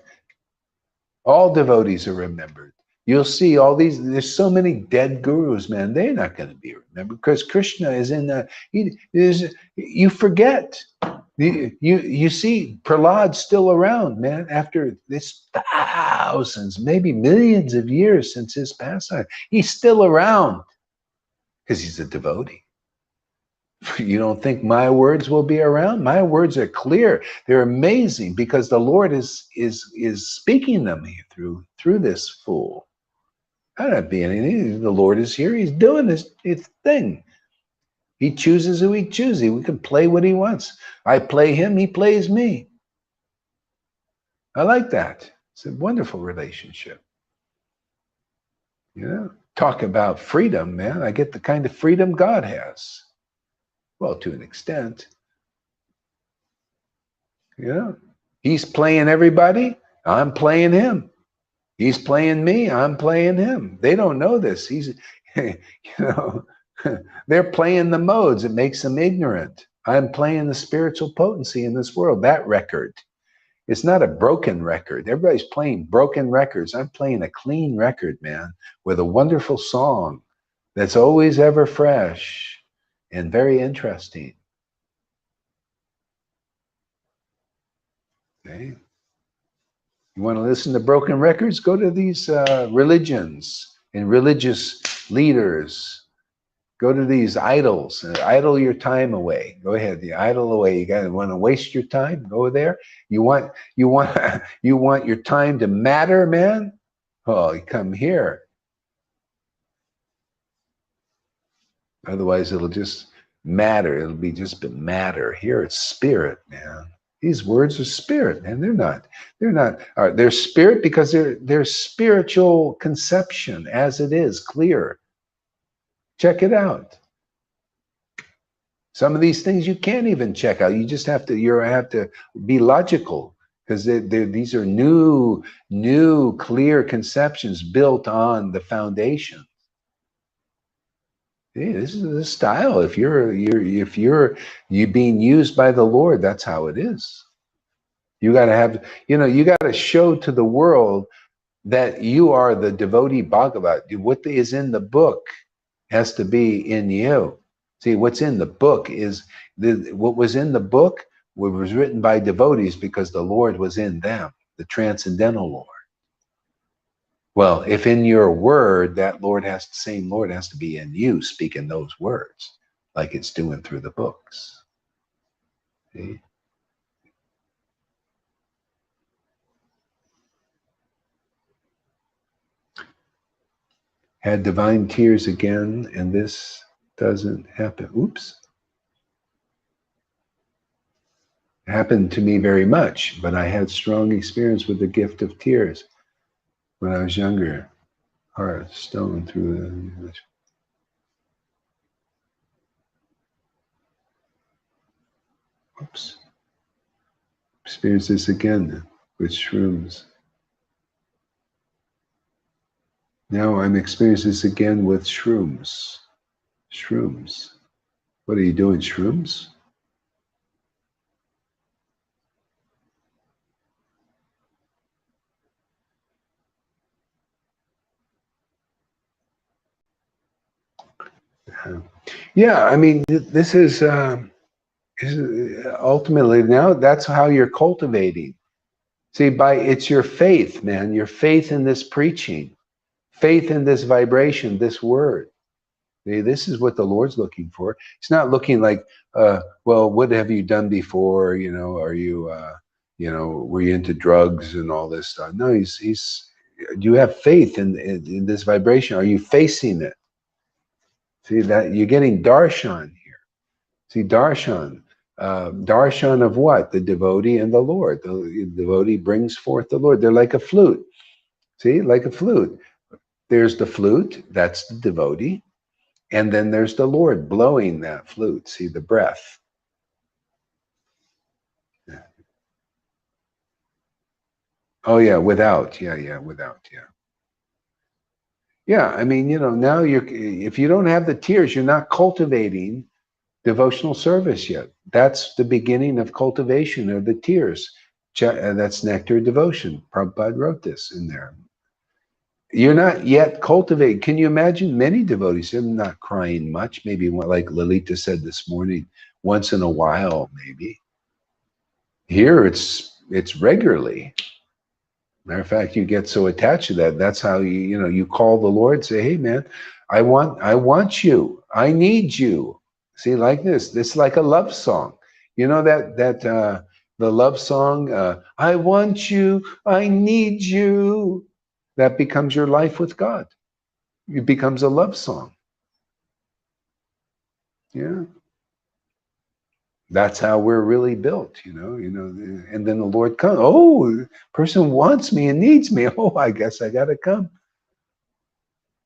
All devotees are remembered. You'll see all these, there's so many dead gurus, man. They're not going to be remembered because Krishna is in the, you forget. You see Prahlad's still around, man, after this thousands, maybe millions of years since his pastime. He's still around because he's a devotee. You don't think my words will be around? My words are clear. They're amazing because the Lord is speaking them through this fool. I don't be anything. The Lord is here. He's doing his thing. He chooses who he chooses. We can play what he wants. I play him. He plays me. I like that. It's a wonderful relationship. Talk about freedom, man. I get the kind of freedom God has. Well, to an extent. He's playing everybody. I'm playing him. He's playing me. I'm playing him. They don't know this. They're playing the modes. It makes them ignorant. I'm playing the spiritual potency in this world. That record. It's not a broken record. Everybody's playing broken records. I'm playing a clean record, man, with a wonderful song that's always ever fresh and very interesting. Okay. You want to listen to broken records? Go to these religions and religious leaders. Go to these idols and idle your time away. Go ahead, you idle away. You want to waste your time? Go there. You want your time to matter, man? Oh, you come here. Otherwise, it'll just matter. It'll be just matter. Here it's spirit, man. These words are spirit, and they're spirit because they're spiritual conception as it is, clear. Check it out. Some of these things you can't even check out. You just have to be logical because these are new, clear conceptions built on the foundation. Hey, this is the style. If you're being used by the Lord, that's how it is. You got to have, you got to show to the world that you are the devotee Bhagavat. What is in the book has to be in you. See, what's in the book is what was in the book was written by devotees because the Lord was in them, the transcendental Lord. Well, if in your word, that same Lord has to be in you, speaking those words, like it's doing through the books. See? Had divine tears again, and this doesn't happen. Oops. happened to me very much, but I had strong experience with the gift of tears when I was younger. Heart stone through the... Oops. Experience this again with shrooms. Now I'm experiencing this again with shrooms. Shrooms. What are you doing, shrooms? Yeah, I mean, this is ultimately now that's how you're cultivating. See, it's your faith, man, your faith in this preaching, faith in this vibration, this word. See, this is what the Lord's looking for. It's not looking like, well, what have you done before? You know, are you, were you into drugs and all this stuff? No, do you have faith in this vibration? Are you facing it? See, that you're getting darshan here. See, darshan. Darshan of what? The devotee and the Lord. The devotee brings forth the Lord. They're like a flute. See, like a flute. There's the flute, that's the devotee. And then there's the Lord blowing that flute. See, the breath. Oh, yeah, without. Yeah, without. Yeah. Yeah, I mean, now if you don't have the tears, you're not cultivating devotional service yet. That's the beginning of cultivation of the tears. That's nectar devotion. Prabhupada wrote this in there. You're not yet cultivating. Can you imagine many devotees? They're not crying much. Maybe like Lalita said this morning, once in a while, maybe. Here it's regularly. Matter of fact, you get so attached to that. That's how you call the Lord, say, hey man, I want you. I need you. See, like this. This is like a love song. You know the love song, I want you, I need you. That becomes your life with God. It becomes a love song. Yeah. That's how we're really built, and then the Lord comes. Oh, person wants me and needs me. Oh, I guess I gotta come.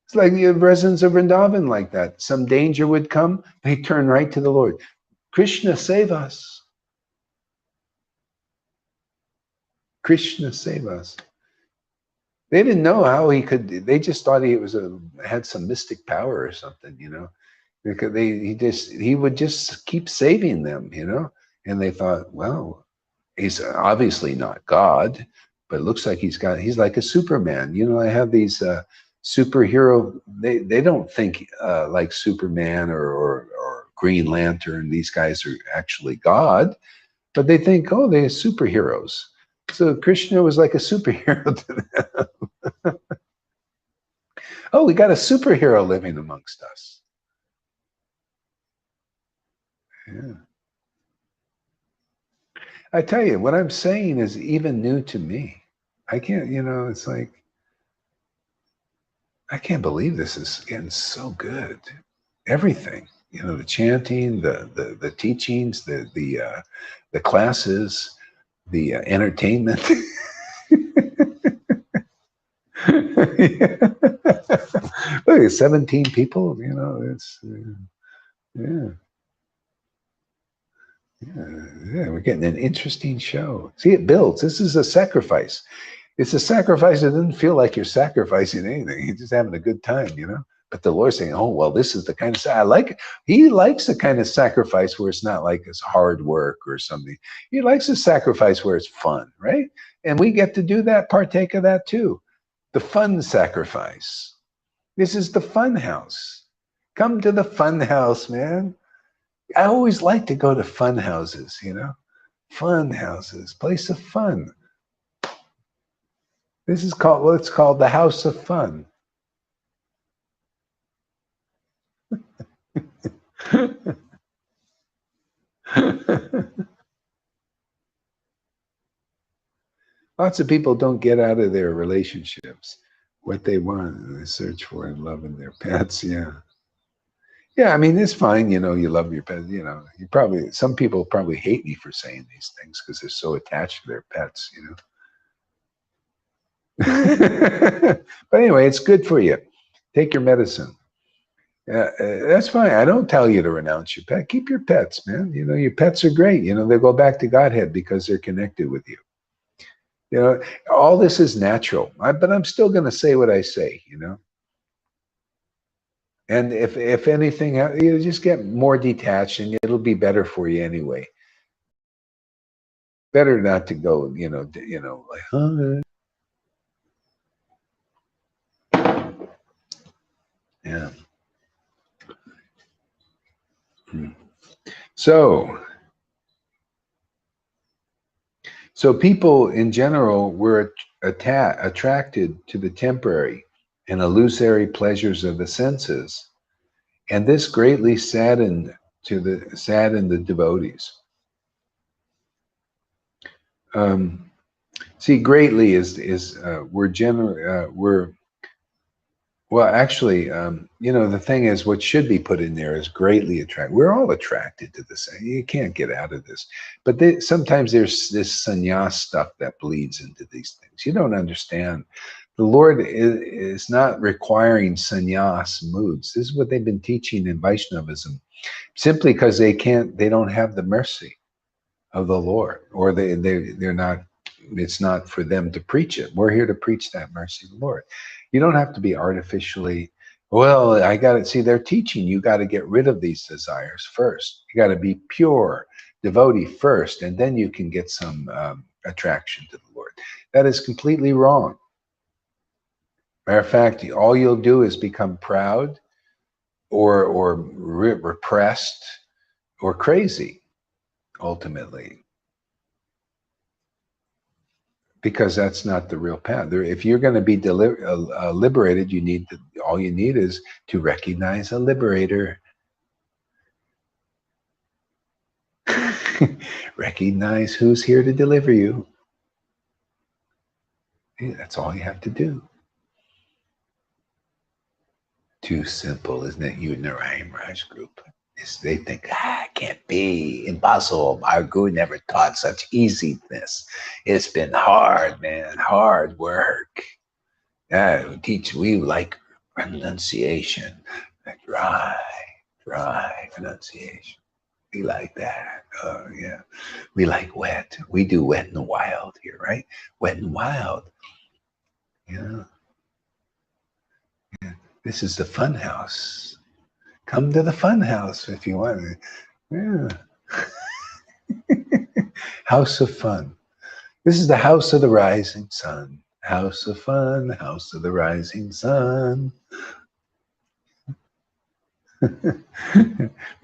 It's like the residents of Vrindavan like that. Some danger would come, they turn right to the Lord. Krishna, save us. Krishna, save us. They didn't know how he could. They just thought he had some mystic power or something, because he would just keep saving them, and they thought, well, he's obviously not God, but it looks like he's like a Superman. I have these superhero, they don't think like Superman or Green Lantern. These guys are actually God, but they think, oh, they're superheroes. So Krishna was like a superhero to them. Oh, we got a superhero living amongst us. Yeah. I tell you, what I'm saying is even new to me. I can't, it's like, I can't believe this is getting so good. Everything, the chanting, the teachings, the classes, the entertainment. Look at 17 people. It's yeah. Yeah, we're getting an interesting show. See, it builds. This is a sacrifice. It's a sacrifice that doesn't feel like you're sacrificing anything. You're just having a good time, But the Lord's saying, oh, well, this is the kind of, he likes the kind of sacrifice where it's not like it's hard work or something. He likes a sacrifice where it's fun, right? And we get to do that, partake of that too. The fun sacrifice. This is the fun house. Come to the fun house, man. I always like to go to fun houses, fun houses, place of fun. This is what's called the house of fun. Lots of people don't get out of their relationships what they want and they search for and love in their pets. Yeah. Yeah, I mean, it's fine. You love your pet. Some people probably hate me for saying these things because they're so attached to their pets, But anyway, it's good for you. Take your medicine. That's fine. I don't tell you to renounce your pet. Keep your pets, man. Your pets are great. They go back to Godhead because they're connected with you. All this is natural, but I'm still going to say what I say, And if anything, you just get more detached and it'll be better for you anyway. Better not to go, like, huh? Yeah. So people in general were attracted to the temporary and illusory pleasures of the senses, and this greatly saddened the devotees. See, greatly is we're well, actually, the thing is, what should be put in there is greatly attracted. We're all attracted to the same. You can't get out of this. But sometimes there's this sannyas stuff that bleeds into these things. You don't understand. The Lord is not requiring sannyas moods. This is what they've been teaching in Vaishnavism, simply because they don't have the mercy of the Lord, or they're not. It's not for them to preach it. We're here to preach that mercy of the Lord. You don't have to be artificially, well, I got to see, they're teaching you got to get rid of these desires first. You got to be pure devotee first, and then you can get some attraction to the Lord. That is completely wrong. Matter of fact, all you'll do is become proud or repressed or crazy, ultimately. Because that's not the real path. If you're going to be liberated, all you need is to recognize a liberator. Recognize who's here to deliver you. That's all you have to do. Too simple, isn't it? You and the Raj group. They think, it can't be, impossible. Our Guru never taught such easiness. It's been hard, man, hard work. Yeah, we like renunciation, dry renunciation. We like that. Oh, yeah. We like wet. We do wet and wild here, right? Wet and wild. Yeah. This is the fun house. Come to the fun house if you want. Yeah. House of fun. This is the house of the rising sun. House of fun, house of the rising sun. We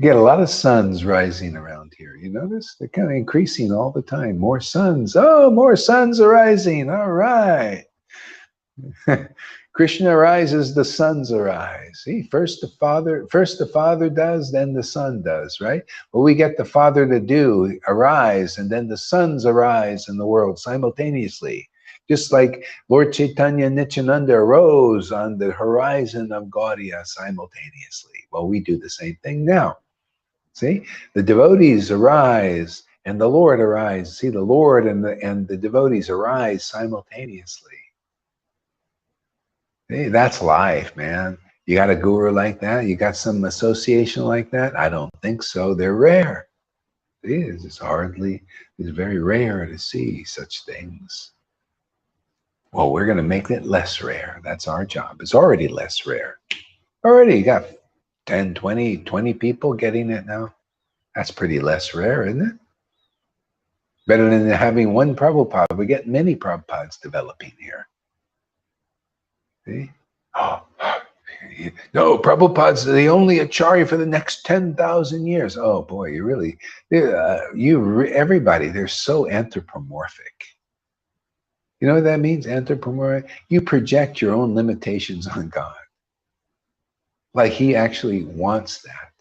get a lot of suns rising around here. You notice? They're kind of increasing all the time. More suns. Oh, more suns are rising. All right. Krishna arises, the suns arise. See, first the Father does, then the Son does, right? Well, we get the Father to do, arise, and then the suns arise in the world simultaneously. Just like Lord Caitanya and Nityananda arose on the horizon of Gaudiya simultaneously. Well, we do the same thing now. See, the devotees arise and the Lord arise. See, the Lord and the devotees arise simultaneously. Hey, that's life, man. You got a guru like that? You got some association like that? I don't think so. They're rare. It's very rare to see such things. Well, we're going to make it less rare. That's our job. It's already less rare. Already you got 10, 20 people getting it now. That's pretty less rare, isn't it? Better than having one Prabhupada. We get many Prabhupads developing here. See? Oh, no, Prabhupada's the only Acharya for the next 10,000 years. Oh boy, everybody, they're so anthropomorphic. You know what that means, anthropomorphic? You project your own limitations on God. Like he actually wants that.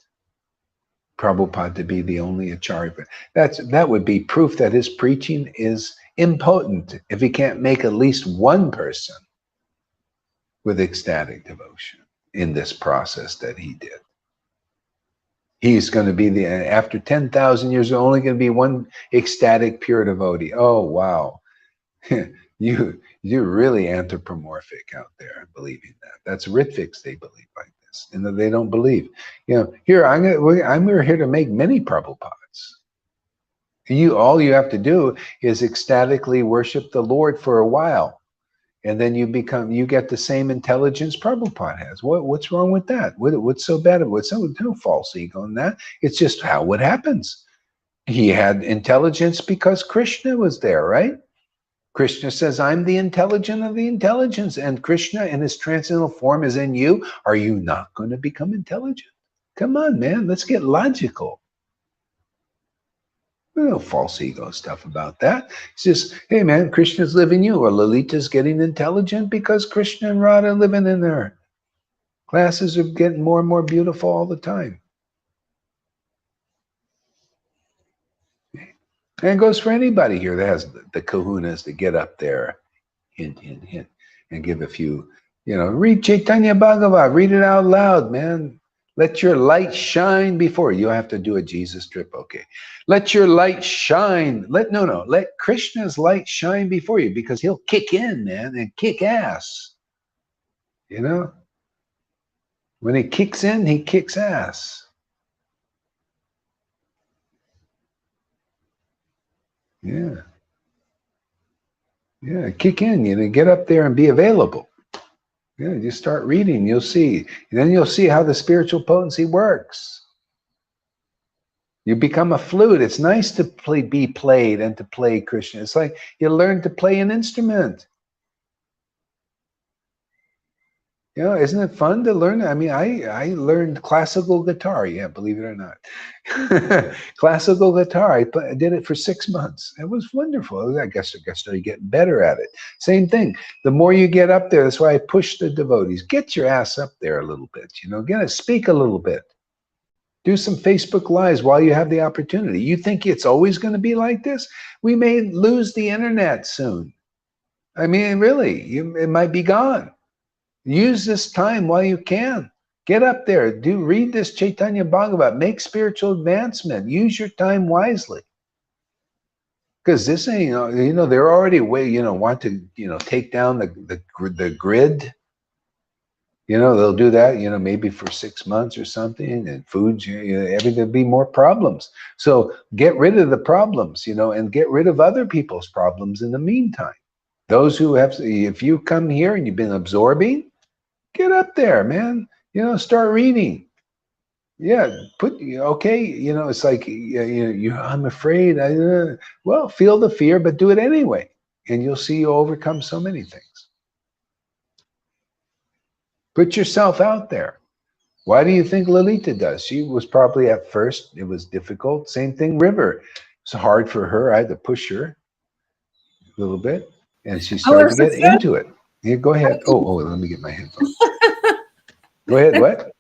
Prabhupada to be the only Acharya. That would be proof that his preaching is impotent if he can't make at least one person with ecstatic devotion in this process that he did. He's going to be after 10,000 years, there's only going to be one ecstatic pure devotee. Oh, wow. You're really anthropomorphic out there believing that. That's Ritviks, they believe like this. And they don't believe. Here, we're here to make many Prabhupads. All you have to do is ecstatically worship the Lord for a while. And then you get the same intelligence Prabhupada has. What's wrong with that? What's so bad? What's no false ego in that? It's just how it happens. He had intelligence because Krishna was there, right? Krishna says, I'm the intelligent of the intelligence, and Krishna in his transcendental form is in you. Are you not going to become intelligent? Come on, man, let's get logical. No false ego stuff about that. It's just, hey, man, Krishna's living you, or Lalita's getting intelligent because Krishna and Radha are living in there. Classes are getting more and more beautiful all the time. And it goes for anybody here that has the kahunas to get up there, hint, hint, hint, and give a few, read Chaitanya Bhagavat, read it out loud, man. Let your light shine before you. You have to do a Jesus trip, okay. Let your light shine. Let Krishna's light shine before you, because he'll kick in, man, and kick ass. When he kicks in, he kicks ass. Yeah. Yeah, kick in, get up there and be available. Yeah, you start reading, you'll see. And then you'll see how the spiritual potency works. You become a flute. It's nice to be played and to play Krishna. It's like you learn to play an instrument. Isn't it fun to learn? I mean, I learned classical guitar. Yeah, believe it or not. Classical guitar. I did it for 6 months. It was wonderful. I guess you get better at it. Same thing. The more you get up there, that's why I push the devotees. Get your ass up there a little bit. Speak a little bit. Do some Facebook Lives while you have the opportunity. You think it's always going to be like this? We may lose the internet soon. I mean, really, it might be gone. Use this time while you can. Get up there. Read this Chaitanya Bhagavat. Make spiritual advancement. Use your time wisely. Because this ain't, they're already want to, take down the grid. They'll do that, maybe for 6 months or something, and foods, there'll be more problems. So get rid of the problems, and get rid of other people's problems in the meantime. Those who if you come here and you've been absorbing, get up there, man. Start reading. Yeah, it's like, I'm afraid. Well, feel the fear, but do it anyway. And you'll see you overcome so many things. Put yourself out there. Why do you think Lalita does? She was probably at first, it was difficult. Same thing, River. It's hard for her. I had to push her a little bit. And she started to get into it. Yeah, go ahead. Let me get my headphones. Go ahead, what?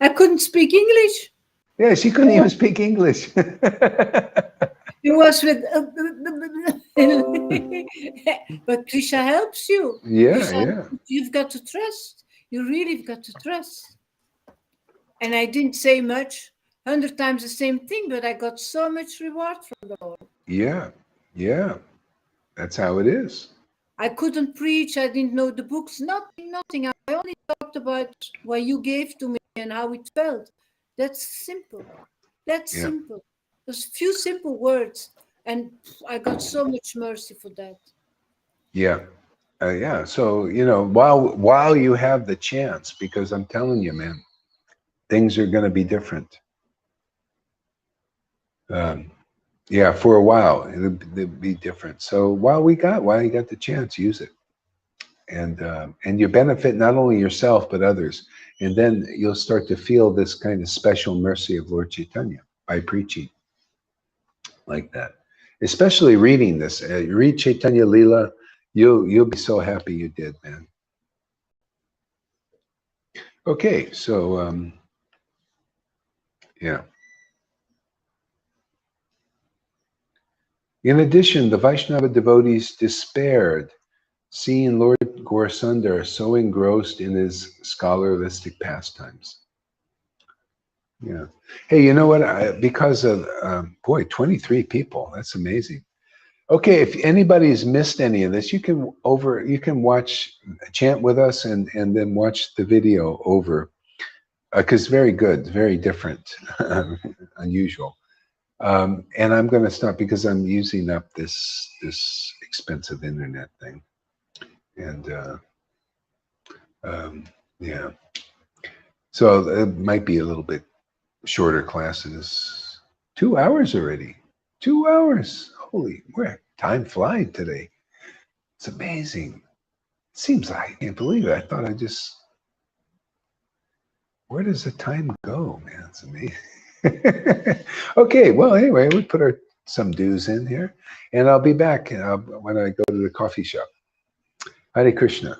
I couldn't speak English. Yeah, she couldn't even speak English. It was with, but Krishna helps you. Yeah, Krishna, you've got to trust. You really got to trust. And I didn't say much, 100 times the same thing, but I got so much reward from the Lord. Yeah. That's how it is. I couldn't preach. I didn't know the books. Nothing. I only talked about what you gave to me and how it felt. That's simple. Simple. There's a few simple words, and I got so much mercy for that. Yeah. So, while you have the chance, because I'm telling you, man, things are going to be different. For a while, it'll be different. So while you got the chance, use it. And you benefit not only yourself, but others. And then you'll start to feel this kind of special mercy of Lord Caitanya by preaching like that. Especially reading this. Read Chaitanya Leela. You'll be so happy you did, man. Okay, so In addition, the Vaishnava devotees despaired, seeing Lord Gaurasundar so engrossed in his scholarlistic pastimes. Yeah. Hey, you know what? Because of boy, 23 people. That's amazing. Okay, if anybody's missed any of this, you can watch, chant with us, and then watch the video over, because very good, very different, unusual. And I'm going to stop because I'm using up this expensive internet thing, and yeah, so it might be a little bit shorter classes. 2 hours already. 2 hours. Holy, where time flies today. It's amazing. It seems like I can't believe it. I thought I just. Where does the time go, man? It's amazing. Okay, well, anyway, we put some dues in here, and I'll be back when I go to the coffee shop. Hare Krishna.